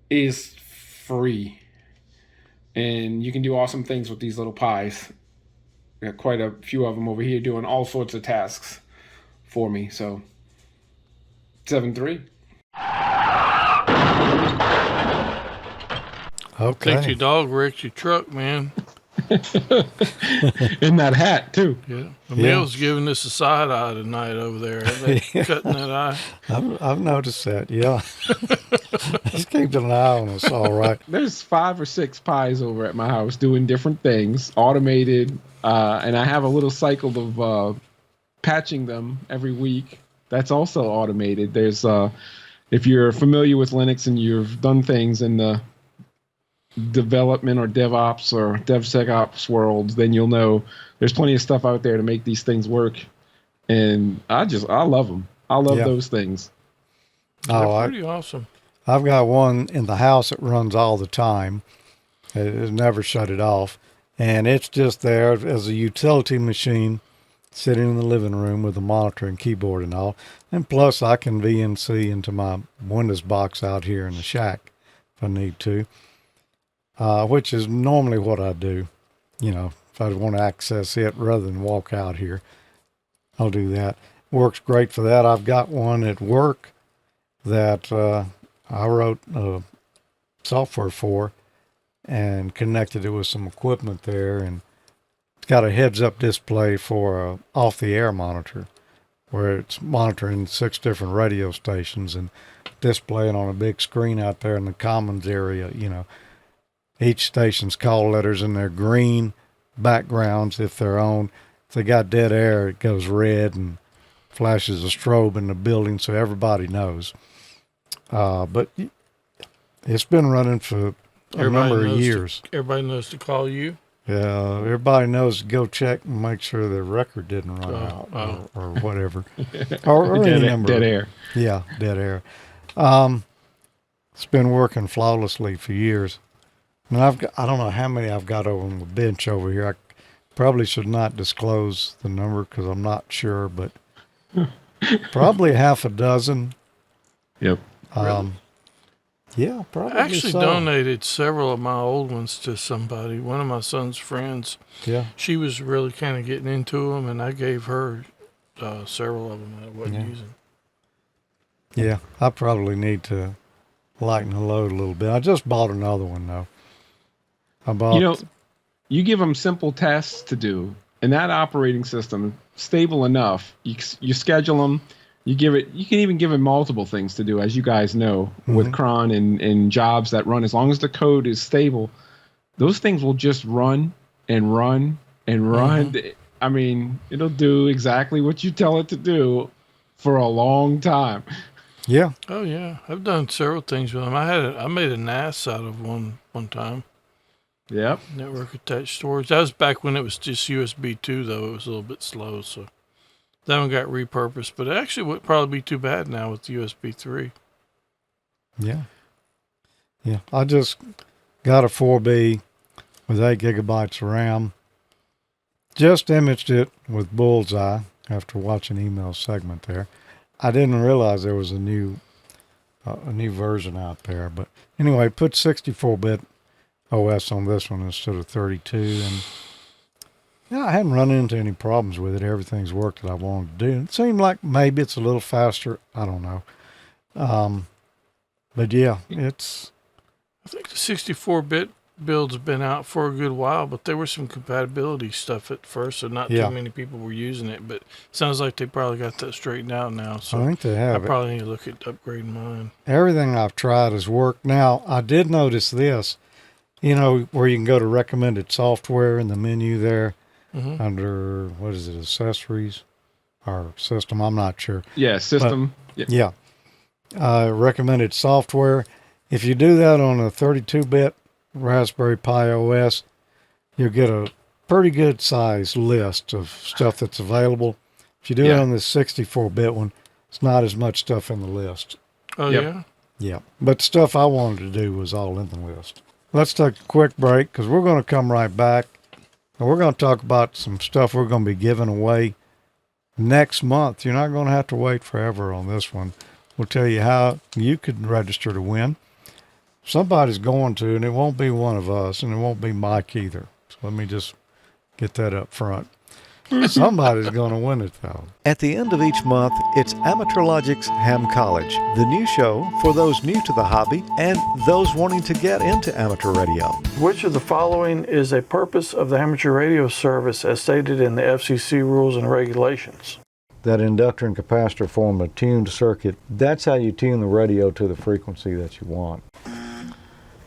is free. And you can do awesome things with these little Pis. Got quite a few of them over here doing all sorts of tasks for me. So 7.3. Okay. Think your dog wrecked your truck, man. In that hat too. Yeah. Emil's giving us a side eye tonight over there. They cutting that eye. I've noticed that, yeah. He's keeping an eye on us, all right. There's 5 or 6 Pis over at my house doing different things, automated, and I have a little cycle of patching them every week. That's also automated. There's if you're familiar with Linux and you've done things in the development or DevOps or DevSecOps world, then you'll know there's plenty of stuff out there to make these things work. And I love them. I love those things. They're pretty awesome. I've got one in the house that runs all the time. It never shut it off. And it's just there as a utility machine sitting in the living room with a monitor and keyboard and all. And plus I can VNC into my Windows box out here in the shack if I need to. Which is normally what I do. You know, if I want to access it rather than walk out here, I'll do that. Works great for that. I've got one at work that I wrote software for and connected it with some equipment there. And it's got a heads-up display for a off-the-air monitor where it's monitoring 6 different radio stations and displaying on a big screen out there in the commons area, you know. Each station's call letters in their green backgrounds if they're on. If they got dead air, it goes red and flashes a strobe in the building so everybody knows. But it's been running for a number of years. Everybody knows to call you? Yeah, everybody knows to go check and make sure their record didn't run out or whatever. or any number. Dead air. Yeah, dead air. It's been working flawlessly for years. And I don't know how many I've got on the bench over here. I probably should not disclose the number because I'm not sure, but probably half a dozen. Yep. Yeah, probably. I actually so. donated several of my old ones to somebody. One of my son's friends. Yeah. She was really kind of getting into them, and I gave her several of them that I wasn't using. Yeah, I probably need to lighten the load a little bit. I just bought another one, though. You give them simple tasks to do, and that operating system, stable enough, you schedule them. You can even give it multiple things to do, as you guys know, with cron and jobs that run. As long as the code is stable, those things will just run and run and run. I mean, it'll do exactly what you tell it to do for a long time. Yeah. Oh yeah, I've done several things with them. I made a NAS out of one time. Yep. Network attached storage. That was back when it was just USB 2, though. It was a little bit slow, so that one got repurposed. But it actually would probably be too bad now with USB 3. Yeah. Yeah. I just got a 4B with 8 gigabytes of RAM. Just imaged it with Bullseye after watching email segment there. I didn't realize there was a new version out there. But anyway, put 64-bit OS on this one instead of 32, and yeah, I haven't run into any problems with it. Everything's worked that I wanted to do. It seemed like maybe it's a little faster. I don't know. But yeah, it's... I think the 64-bit build's been out for a good while, but there was some compatibility stuff at first, so not too many people were using it, but it sounds like they probably got that straightened out now, so I think they have. I probably need to look at upgrading mine. Everything I've tried has worked. Now, I did notice this. You know, where you can go to recommended software in the menu there under, what is it, accessories or system? I'm not sure. Yeah, system. But, yeah. Recommended software. If you do that on a 32-bit Raspberry Pi OS, you'll get a pretty good size list of stuff that's available. If you do it on this 64-bit one, it's not as much stuff in the list. Oh, yeah? Yeah. But stuff I wanted to do was all in the list. Let's take a quick break because we're going to come right back and we're going to talk about some stuff we're going to be giving away next month. You're not going to have to wait forever on this one. We'll tell you how you can register to win. Somebody's going to, and it won't be one of us, and it won't be Mike either. So let me just get that up front. Somebody's going to win it, though. At the end of each month, it's AmateurLogic's Ham College, the new show for those new to the hobby and those wanting to get into amateur radio. Which of the following is a purpose of the amateur radio service as stated in the FCC rules and regulations? That inductor and capacitor form a tuned circuit. That's how you tune the radio to the frequency that you want.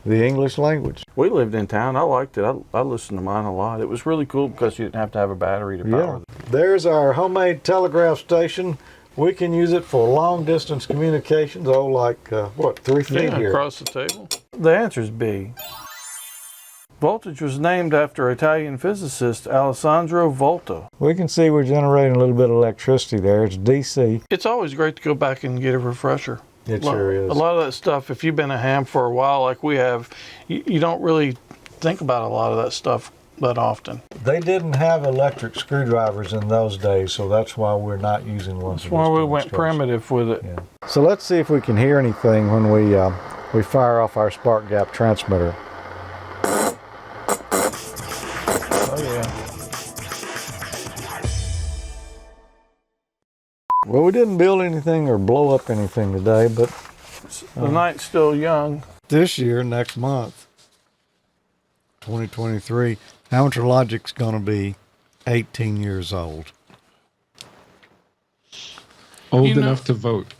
The English language. We lived in town. I liked it. I listened to mine a lot. It was really cool because you didn't have to have a battery to power it. There's our homemade telegraph station. We can use it for long distance communications. Oh, like 3 feet here? Across the table. The answer is B. Voltage was named after Italian physicist Alessandro Volta. We can see we're generating a little bit of electricity there. It's DC. It's always great to go back and get a refresher. It sure is. A lot of that stuff, if you've been a ham for a while like we have, you don't really think about a lot of that stuff that often. They didn't have electric screwdrivers in those days, so that's why we're not using ones. That's why we went primitive with it. Yeah. So let's see if we can hear anything when we fire off our spark gap transmitter. Oh yeah. Well, we didn't build anything or blow up anything today, but The night's still young. this year, next month, 2023, AmateurLogic's going to be 18 years old. Old enough to vote.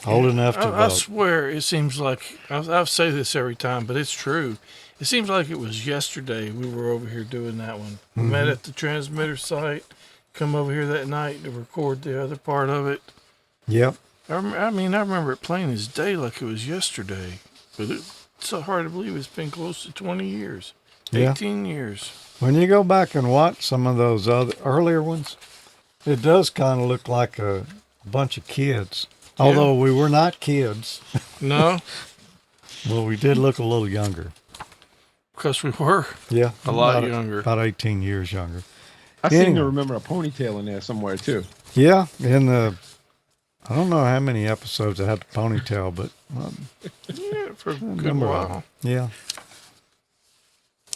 Old enough to I vote. swear it seems like, I say this every time, but it's true. It seems like it was yesterday we were over here doing that one. We met at the transmitter site, come over here that night to record the other part of it. Yep. I remember it plain as day like it was yesterday. But it's so hard to believe it's been close to 20 years. Yeah. 18 years. When you go back and watch some of those other earlier ones, it does kind of look like a bunch of kids. Yeah. Although we were not kids, No, but we did look a little younger. because we were Yeah. a lot about, younger. About 18 years younger. I seem Anyway. to remember a ponytail in there somewhere too. Yeah, I don't know how many episodes I had the ponytail, but Yeah, for a good number of while. yeah.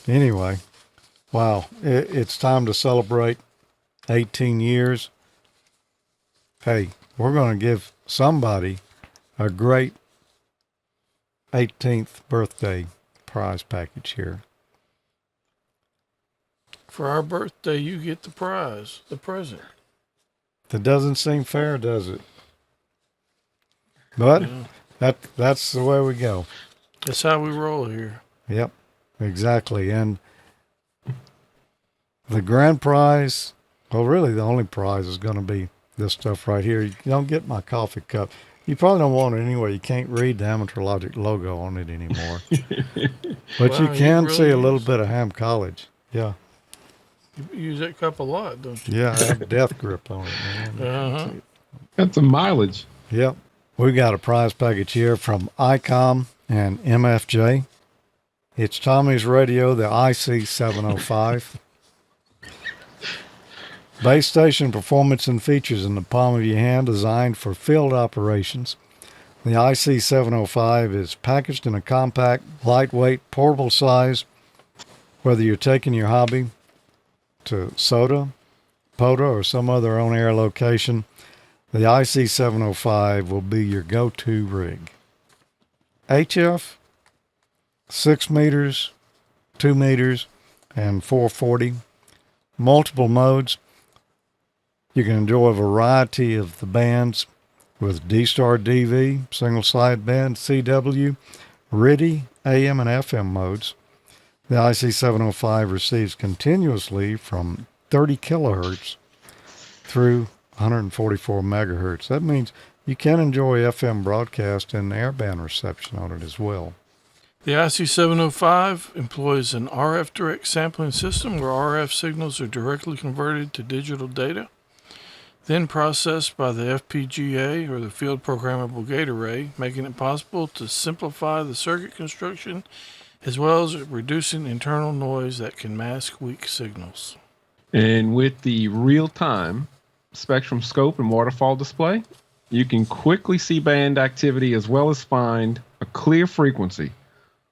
Anyway, wow, it's time to celebrate 18 years. Hey, we're going to give somebody a great 18th birthday prize package here. For our birthday, you get the prize, the present. That doesn't seem fair, does it? But Yeah. that's the way we go. That's how we roll here. Yep, exactly. And the grand prize, well, really the only prize is going to be this stuff right here. You don't get my coffee cup. You probably don't want it anyway. You can't read the Amateur Logic logo on it anymore. But Wow, you you can really see a little use- bit of Ham College. Yeah. You use that cup a lot, don't you? Yeah, I have a death grip on it, man. Uh-huh. Got some mileage. Yep. We got a prize package here from ICOM and MFJ. It's Tommy's radio, the IC705. Base station performance and features in the palm of your hand, designed for field operations. The IC705 is packaged in a compact, lightweight, portable size. Whether you're taking your hobby to SOTA, POTA, or some other on-air location, the IC705 will be your go-to rig. HF, 6 meters, 2 meters, and 440. Multiple modes. You can enjoy a variety of the bands with D-Star DV, single side band, CW, RIDI, AM, and FM modes. The IC705 receives continuously from 30 kilohertz through 144 megahertz. That means you can enjoy FM broadcast and airband reception on it as well. The IC705 employs an RF direct sampling system where RF signals are directly converted to digital data, then processed by the FPGA or the field programmable gate array, making it possible to simplify the circuit construction as well as reducing internal noise that can mask weak signals. And with the real-time spectrum scope and waterfall display, you can quickly see band activity as well as find a clear frequency.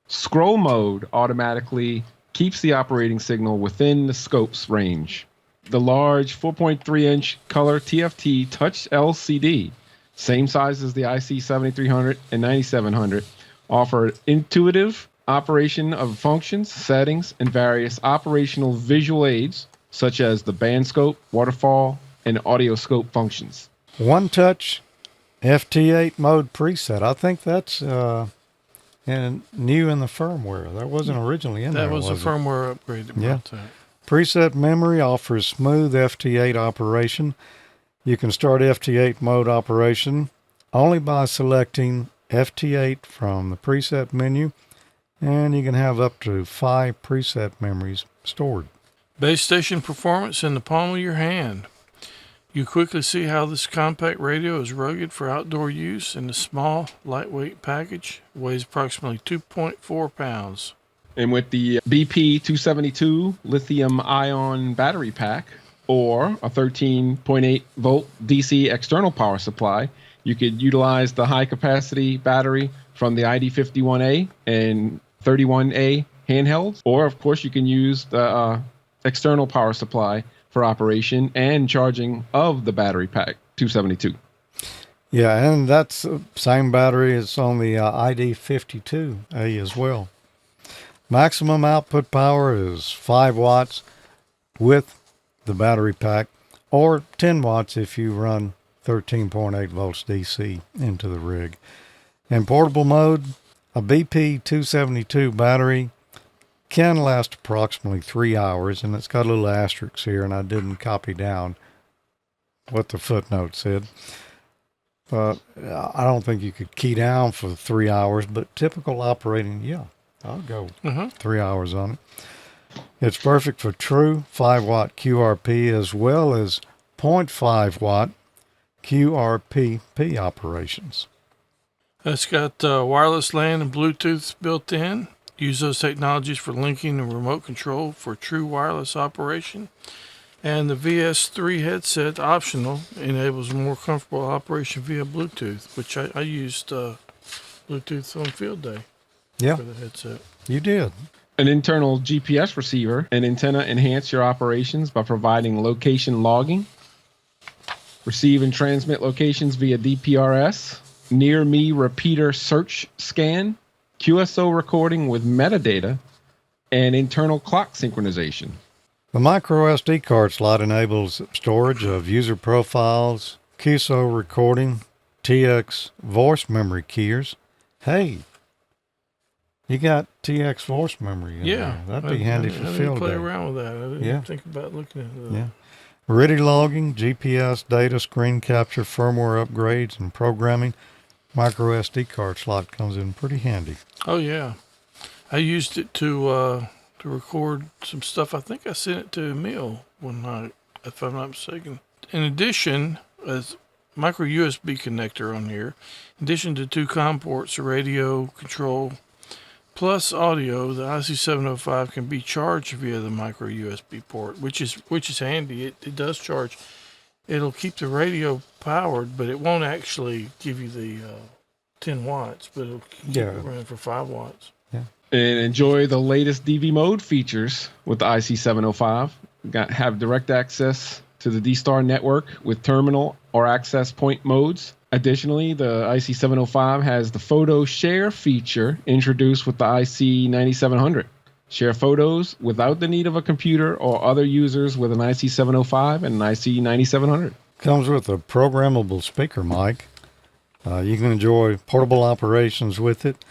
Scroll mode automatically keeps the operating signal within the scope's range. The large 4.3-inch color TFT touch LCD, same size as the IC7300 and 9700, offer intuitive operation of functions, settings, and various operational visual aids, such as the band scope, waterfall, and audio scope functions. One touch FT8 mode preset. I think that's new in the firmware. That wasn't originally in there. That was a it? firmware upgrade that Yeah. brought that. Preset memory offers smooth FT8 operation. You can start FT8 mode operation only by selecting FT8 from the preset menu, and you can have up to 5 preset memories stored. Base station performance in the palm of your hand. You quickly see how this compact radio is rugged for outdoor use in a small, lightweight package. Weighs approximately 2.4 pounds. And with the BP272 lithium-ion battery pack or a 13.8 volt DC external power supply, you could utilize the high-capacity battery from the ID51A and 31A handhelds, or of course you can use the external power supply for operation and charging of the battery pack 272. Yeah, and that's the same battery as on the ID52A as well. Maximum output power is 5 watts with the battery pack, or 10 watts if you run 13.8 volts DC into the rig. In portable mode, a BP272 battery can last approximately 3 hours, and it's got a little asterisk here, and I didn't copy down what the footnote said. But I don't think you could key down for 3 hours, but typical operating, yeah, I'll go 3 hours on it. It's perfect for true 5-watt QRP as well as 0.5-watt QRPP operations. It's got wireless LAN and Bluetooth built in. Use those technologies for linking and remote control for true wireless operation. And the VS3 headset, optional, enables more comfortable operation via Bluetooth, which I used Bluetooth on field day Yeah, for the headset. you did. An internal GPS receiver and antenna enhance your operations by providing location logging. Receive and transmit locations via DPRS. Near me repeater search scan. QSO recording with metadata. And internal clock synchronization. The micro SD card slot enables storage of user profiles, QSO recording, TX voice memory keys. Hey, you got TX voice memory in there. That'd be handy for I didn't field play day. around with that. I didn't think about looking at that. Yeah. RIDI logging, GPS data, screen capture, firmware upgrades, and programming. Micro SD card slot comes in pretty handy. Oh, yeah. I used it to record some stuff. I think I sent it to Emil one night, if I'm not mistaken. In addition, as micro USB connector on here, in addition to 2 COM ports, a radio control, plus audio, the IC705 can be charged via the micro USB port, which is handy. It does charge. It'll keep the radio powered, but it won't actually give you the 10 watts, but it'll keep it running for 5 watts. And enjoy the latest DV mode features with the IC705. Have direct access to the D-Star network with terminal or access point modes. Additionally, the IC705 has the photo share feature introduced with the IC9700. Share photos without the need of a computer or other users with an IC705 and an IC9700. Comes with a programmable speaker mic. You can enjoy portable operations with it.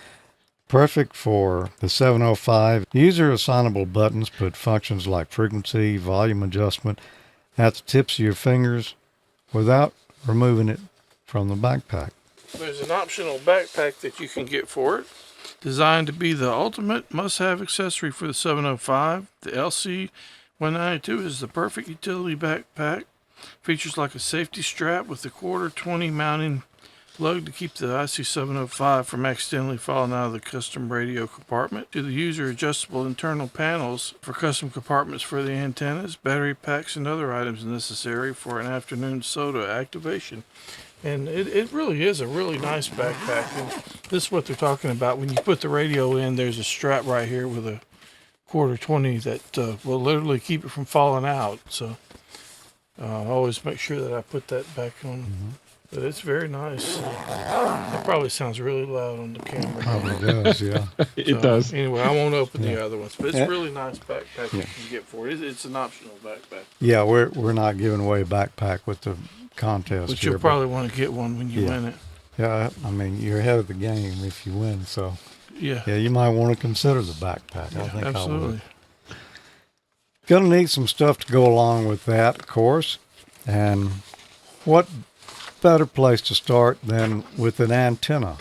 Perfect for the 705. User assignable buttons put functions like frequency, volume adjustment at the tips of your fingers without removing it from the backpack. There's an optional backpack that you can get for it, designed to be the ultimate must-have accessory for the 705. The LC192 is the perfect utility backpack. Features like a safety strap with a 1/4-20 mounting lug to keep the IC705 from accidentally falling out of the custom radio compartment. To the user, adjustable internal panels for custom compartments for the antennas, battery packs, and other items necessary for an afternoon soda activation. And it really is a really nice backpack. And this is what they're talking about. When you put the radio in, there's a strap right here with a 1/4-20 that will literally keep it from falling out. So I always make sure that I put that back on. Mm-hmm. But it's very nice. It probably sounds really loud on the camera. Probably does, yeah. It does. Anyway, I won't open the other ones, but it's a really nice backpack you can get for it. It's an optional backpack. Yeah, we're not giving away a backpack with the contest But here. you'll probably want to get one when you win it. Yeah, I mean, you're ahead of the game if you win, so Yeah, you might want to consider the backpack. I think absolutely. I would. Gonna need some stuff to go along with that, of course. And what better place to start than with an antenna?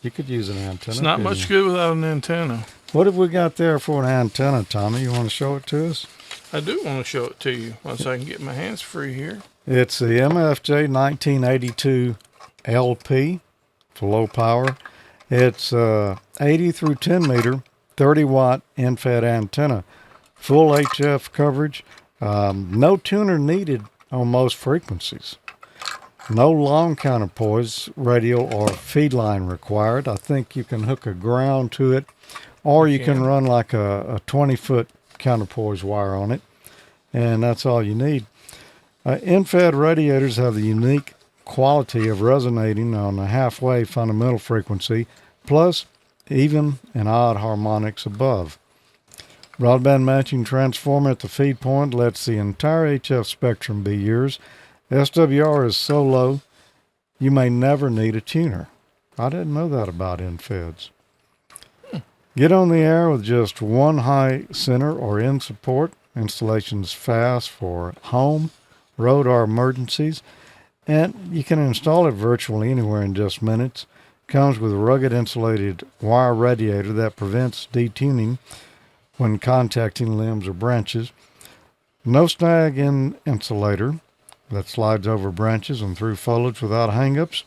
You could use an antenna. It's not much good without an antenna. What have we got there for an antenna, Tommy? You want to show it to us? I do want to show it to you once I can get my hands free here. It's the MFJ 1982 LP for low power. It's 80 through 10 meter, 30 watt in-fed antenna. Full HF coverage. No tuner needed on most frequencies. No long counterpoise, radial, or feed line required. I think you can hook a ground to it, or you can run like a 20-foot counterpoise wire on it, and that's all you need. In-fed radiators have the unique quality of resonating on a halfway fundamental frequency, plus even and odd harmonics above. Broadband matching transformer at the feed point lets the entire HF spectrum be yours. SWR is so low, you may never need a tuner. I didn't know that about in-feds. Get on the air with just one high center or end support. Installation's fast for home, road, or emergencies. And you can install it virtually anywhere in just minutes. Comes with a rugged insulated wire radiator that prevents detuning. when contacting limbs or branches. No snag in insulator that slides over branches and through foliage without hang-ups.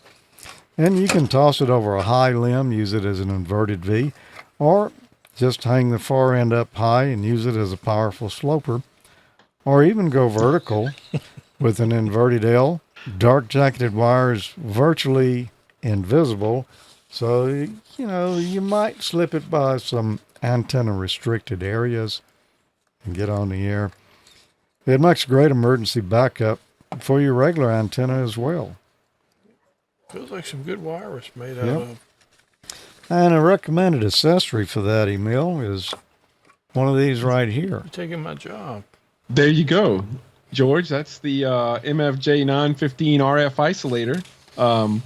And you can toss it over a high limb, use it as an inverted V, or just hang the far end up high and use it as a powerful sloper, or even go vertical with an inverted L. Dark jacketed wire is virtually invisible, so, you might slip it by some antenna restricted areas and get on the air. It makes a great emergency backup for your regular antenna as well. Feels like some good wire was made out of. And a recommended accessory for that, Emil, is one of these right here. You're taking my job. There you go, George. That's the MFJ 915 RF isolator.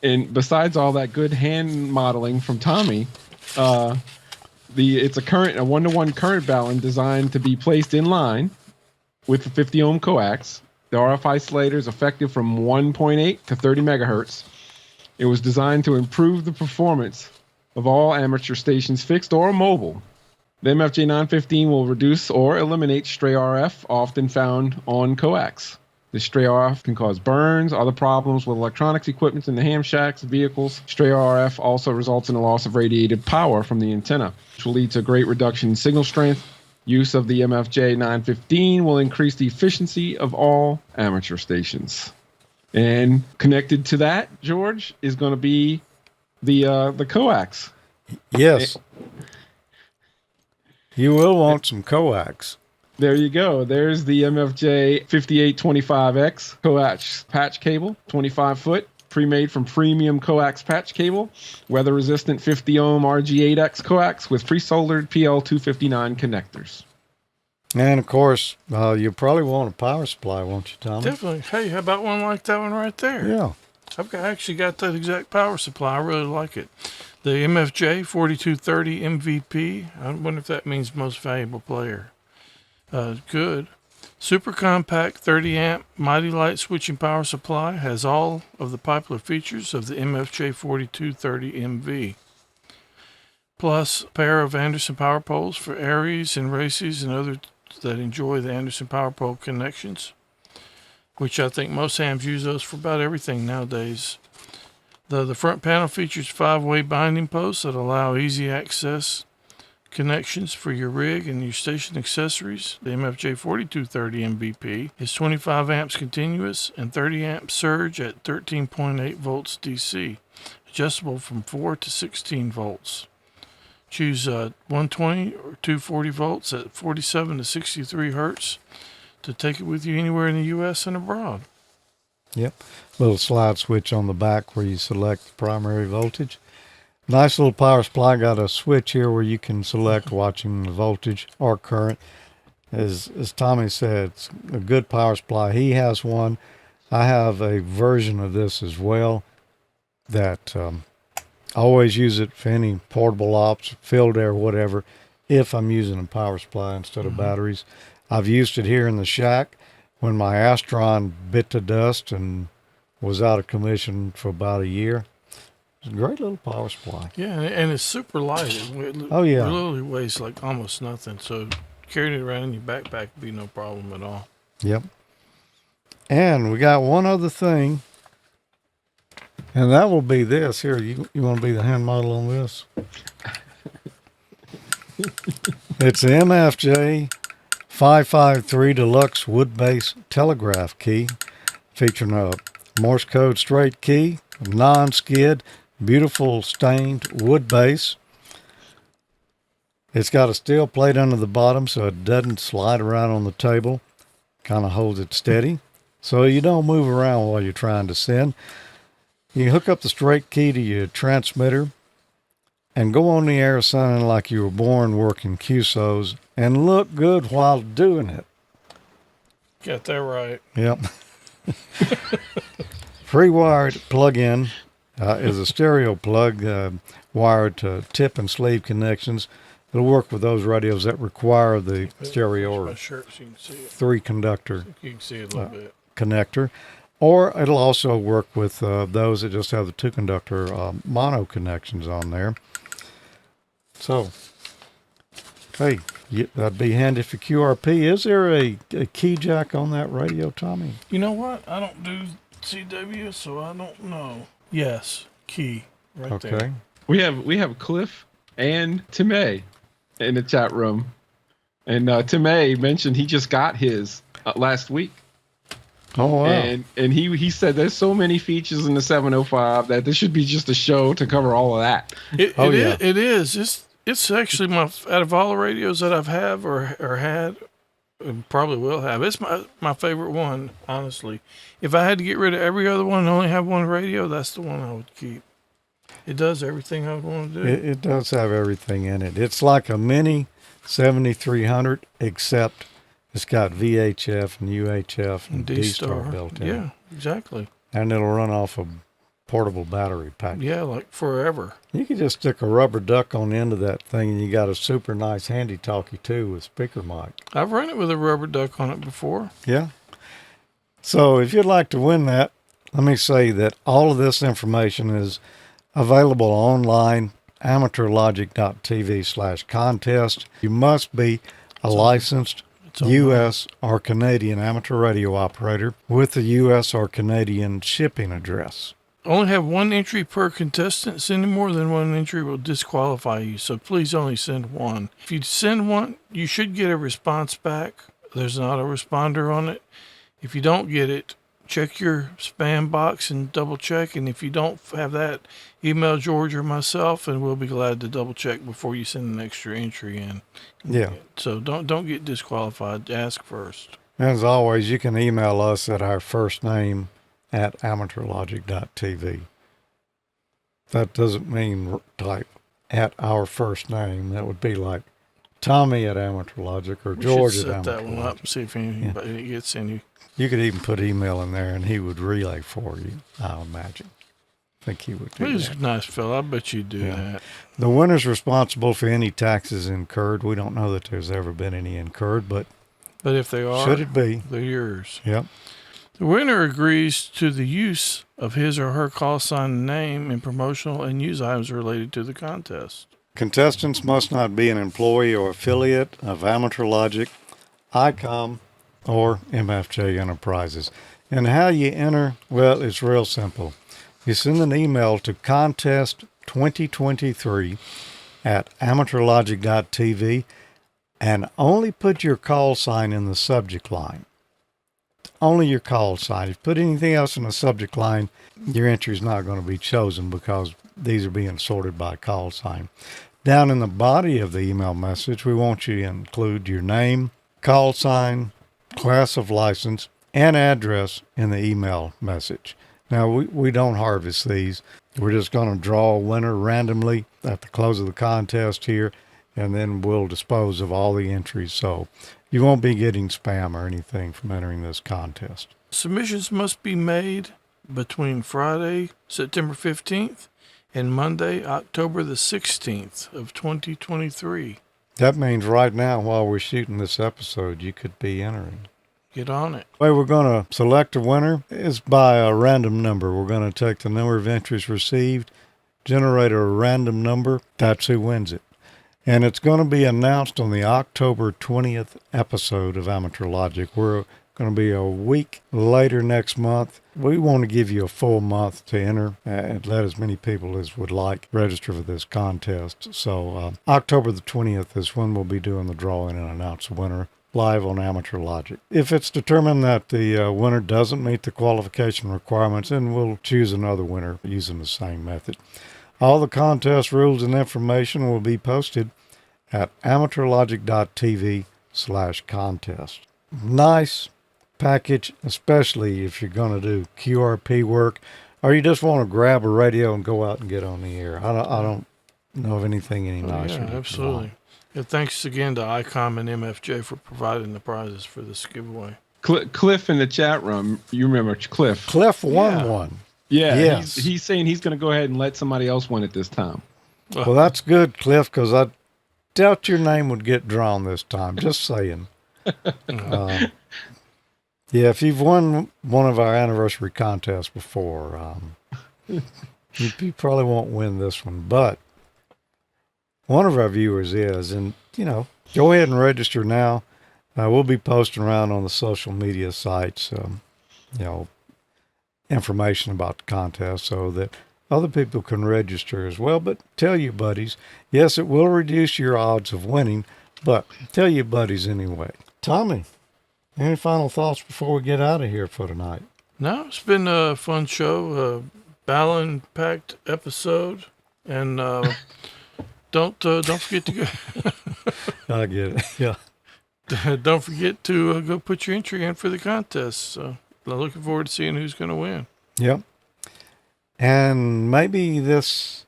And besides all that good hand modeling from Tommy, it's a 1-to-1 current balun designed to be placed in line with the 50 ohm coax. The RF isolator is effective from 1.8 to 30 megahertz. It was designed to improve the performance of all amateur stations, fixed or mobile. The MFJ 915 will reduce or eliminate stray RF often found on coax. The stray RF can cause burns, other problems with electronics equipment in the ham shacks, vehicles. Stray RF also results in a loss of radiated power from the antenna, which will lead to a great reduction in signal strength. Use of the MFJ 915 will increase the efficiency of all amateur stations. And connected to that, George, is going to be the coax. Yes. You will want some coax. There you go. There's the MFJ 5825X coax patch cable, 25 foot, pre-made from premium coax patch cable, weather-resistant 50 ohm RG8X coax with pre-soldered PL259 connectors. And of course, you probably want a power supply, won't you, Tommy? Definitely. Hey, how about one like that one right there? Yeah. Actually got that exact power supply. I really like it. The MFJ 4230 MVP. I wonder if that means most valuable player. Good. Super compact 30 amp mighty light switching power supply, has all of the popular features of the MFJ 4230 MV. Plus a pair of Anderson power poles for Aries and races and others that enjoy the Anderson power pole connections, which I think most hams use those for about everything nowadays. The front panel features 5-way binding posts that allow easy access connections for your rig and your station accessories. The MFJ 4230 MVP is 25 amps continuous and 30 amps surge at 13.8 volts DC, adjustable from 4 to 16 volts. Choose 120 or 240 volts at 47 to 63 hertz to take it with you anywhere in the U.S. and abroad. Yep. Little slide switch on the back where you select the primary voltage. Nice little power supply. Got a switch here where you can select watching the voltage or current. As Tommy said, it's a good power supply. He has one. I have a version of this as well that I always use it for any portable ops, field air, whatever, if I'm using a power supply instead of batteries. I've used it here in the shack when my Astron bit to dust and was out of commission for about a year. It's a great little power supply. Yeah, and it's super light. It literally weighs like almost nothing. So carrying it around in your backpack would be no problem at all. Yep. And we got one other thing, and that will be this. Here, you want to be the hand model on this? It's the MFJ 553 Deluxe Wood Base Telegraph Key, featuring a Morse code straight key, non-skid, beautiful stained wood base. It's got a steel plate under the bottom so it doesn't slide around on the table. Kind of holds it steady so you don't move around while you're trying to send. You hook up the straight key to your transmitter and go on the air sounding like you were born working QSOs and look good while doing it. Got that right. Yep. Pre-wired plug-in is a stereo plug wired to tip and sleeve connections. It'll work with those radios that require the stereo or my shirt so you can see it. 3-conductor You can see it a little bit. connector. Or it'll also work with those that just have the 2-conductor mono connections on there. So Hey, that'd be handy for QRP. Is there a key jack on that radio, Tommy? You know what? I don't do CW, so I don't know. Yes, key right there. Okay. We have Cliff and Timay in the chat room, and Timay mentioned he just got his last week. Oh wow! And he said there's so many features in the 705 that there should be just a show to cover all of that. It is. It's actually out of all the radios that I've have or had, and probably will have. It's my favorite one, honestly. If I had to get rid of every other one and only have one radio, that's the one I would keep. It does everything I would want to do. It does have everything in it. It's like a mini 7300, except it's got VHF and UHF and D-Star built in. Yeah, exactly. And it'll run off a portable battery pack. Yeah, like forever. You can just stick a rubber duck on the end of that thing, and you got a super nice handy talkie too with speaker mic. I've run it with a rubber duck on it before. Yeah. So if you'd like to win that, let me say that all of this information is available online, AmateurLogic.TV/contest. You must be a licensed U.S. or Canadian amateur radio operator with a U.S. or Canadian shipping address. Only have one entry per contestant. Sending more than one entry will disqualify you, so please only send one. If you send one, you should get a response back. There's an autoresponder on it. If you don't get it, check your spam box and double check. And if you don't have that, email George or myself, and we'll be glad to double check before you send an extra entry in. Yeah. So don't get disqualified. Ask first. As always, you can email us at our first name at AmateurLogic.TV. That doesn't mean type at our first name. That would be like Tommy at AmateurLogic or George at AmateurLogic. Set that one up and see if anybody gets any. You could even put email in there, and he would relay for you, I imagine. I think he would do He's that. a nice fellow. I bet you'd do that. The winner's responsible for any taxes incurred. We don't know that there's ever been any incurred, but if they are, should it be? they're yours. Yep. The winner agrees to the use of his or her call sign name in promotional and news items related to the contest. Contestants must not be an employee or affiliate of AmateurLogic, ICOM, or MFJ Enterprises. And how you enter, well, it's real simple. You send an email to contest2023 at AmateurLogic.TV and only put your call sign in the subject line. Only your call sign. If you put anything else in the subject line, your entry is not going to be chosen because these are being sorted by call sign. Down in the body of the email message, we want you to include your name, call sign, class of license, and address in the email message. Now, we don't harvest these. We're just going to draw a winner randomly at the close of the contest here, and then we'll dispose of all the entries. So you won't be getting spam or anything from entering this contest. Submissions must be made between Friday, September 15th, and Monday, October the 16th of 2023. That means right now, while we're shooting this episode, you could be entering. Get on it. The way we're going to select a winner is by a random number. We're going to take the number of entries received, generate a random number. That's who wins it. And it's going to be announced on the October 20th episode of Amateur Logic. We're going to be a week later next month. We want to give you a full month to enter and let as many people as would like register for this contest. So October the 20th is when we'll be doing the drawing and announce the winner live on Amateur Logic. If it's determined that the winner doesn't meet the qualification requirements, then we'll choose another winner using the same method. All the contest rules and information will be posted at AmateurLogic.TV/contest. Nice package, especially if you're going to do QRP work, or you just want to grab a radio and go out and get on the air. I don't know of anything any nicer. Yeah, absolutely. Yeah, thanks again to ICOM and MFJ for providing the prizes for this giveaway. Cliff in the chat room, you remember Cliff? Cliff won one. Yeah, yes. He's saying he's going to go ahead and let somebody else win it this time. Well, that's good, Cliff, because I doubt your name would get drawn this time. Just saying. Yeah, if you've won one of our anniversary contests before, you probably won't win this one. But one of our viewers is. And, go ahead and register now. We'll be posting around on the social media sites, information about the contest so that other people can register as well. But tell your buddies, yes, it will reduce your odds of winning, but tell your buddies anyway. Tommy, any final thoughts before we get out of here for tonight? No, it's been a fun show, Balun-packed episode, and don't forget to go. I get it. Yeah. Don't forget to go put your entry in for the contest. So I'm looking forward to seeing who's going to win. Yep. And maybe this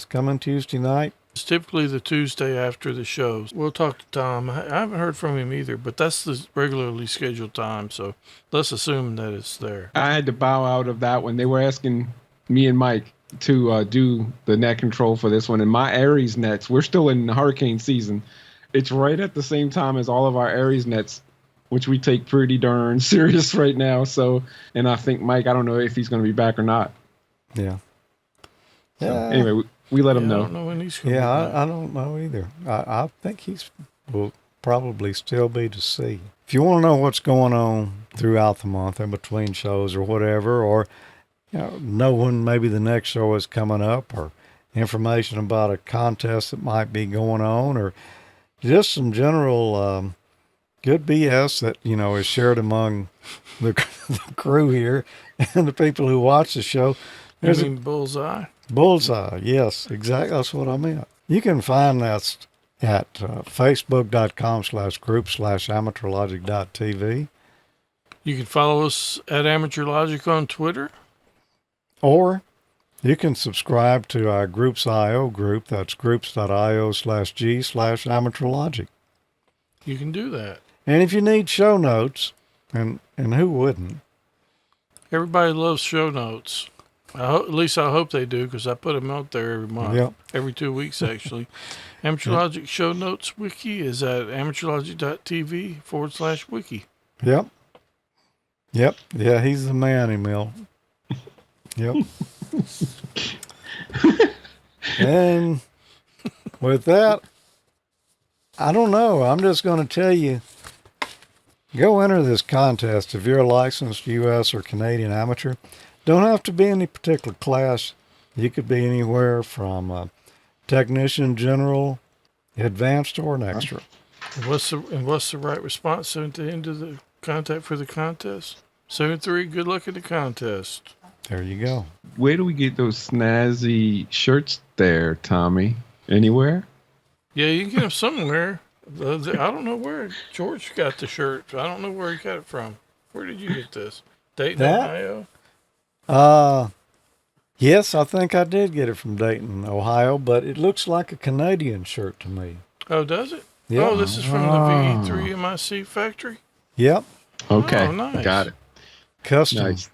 coming Tuesday night. It's typically the Tuesday after the show. We'll talk to Tom. I haven't heard from him either, but that's the regularly scheduled time. So let's assume that it's there. I had to bow out of that one. They were asking me and Mike to do the net control for this one. And my Aries nets, we're still in hurricane season. It's right at the same time as all of our Aries nets, which we take pretty darn serious right now. So, and I think Mike, I don't know if he's going to be back or not. Yeah. So, anyway, we let him know. I don't know when he's going. I don't know either. I think will probably still be to see. If you want to know what's going on throughout the month in between shows or whatever, or know when maybe the next show is coming up, or information about a contest that might be going on, or just some general good BS that is shared among the crew here and the people who watch the show. You mean Bullseye? Bullseye, yes, exactly. That's what I meant. You can find that at facebook.com/group/AmateurLogic.TV. You can follow us at AmateurLogic on Twitter. Or you can subscribe to our Groups.io group. That's groups.io/g/AmateurLogic. You can do that. And if you need show notes, and who wouldn't? Everybody loves show notes. At least I hope they do, because I put them out there every month. Yep. Every 2 weeks, actually. AmateurLogic show notes wiki is at AmateurLogic.TV/wiki. Yep. Yeah, he's the man, Emil. Yep. And with that, I don't know. I'm just going to tell you, go enter this contest if you're a licensed U.S. or Canadian amateur. Don't have to be any particular class. You could be anywhere from technician, general, advanced, or an extra. And what's the right response at the end of the contact for the contest? 7-3, good luck at the contest. There you go. Where do we get those snazzy shirts there, Tommy? Anywhere? Yeah, you can get them somewhere. I don't know where George got the shirt. I don't know where he got it from. Where did you get this? Dayton, Ohio? Yes, I think I did get it from Dayton, Ohio, but it looks like a Canadian shirt to me. Oh, does it? Yeah. Oh, this is from the VE3 MIC factory? Yep. Okay. Oh, nice. Got it. Custom. Nice.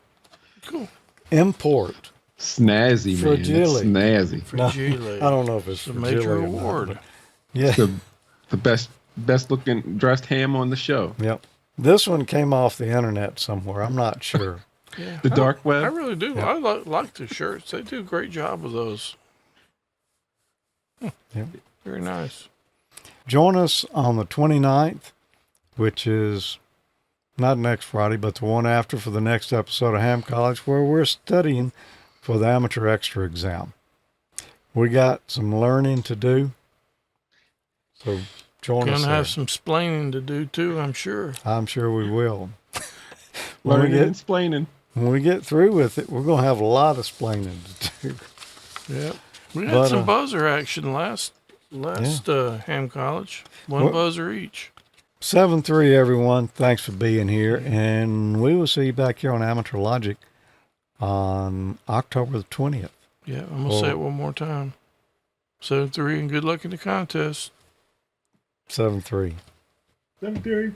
Cool. Import. Snazzy, man. Fragile. Snazzy. Fragile. I don't know if it's It's a major fragile or not, award. but yeah. The best looking dressed ham on the show. Yep. This one came off the internet somewhere. I'm not sure. Yeah. The dark web. I really do. Yeah. I like the shirts. They do a great job with those. Yep. Very nice. Join us on the 29th, which is not next Friday, but the one after, for the next episode of Ham College, where we're studying for the Amateur Extra exam. We got some learning to do, so join us Gonna there. have some splaining to do too, I'm sure. I'm sure we will. Learning and explaining. When we get through with it, we're going to have a lot of explaining to do. Yep. We had But, some buzzer action last Ham College. One Well- buzzer each. 7-3, everyone. Thanks for being here, and we will see you back here on Amateur Logic on October the 20th. Yeah, I'm gonna say it one more time. 7-3, and good luck in the contest. 7-3. 7-3.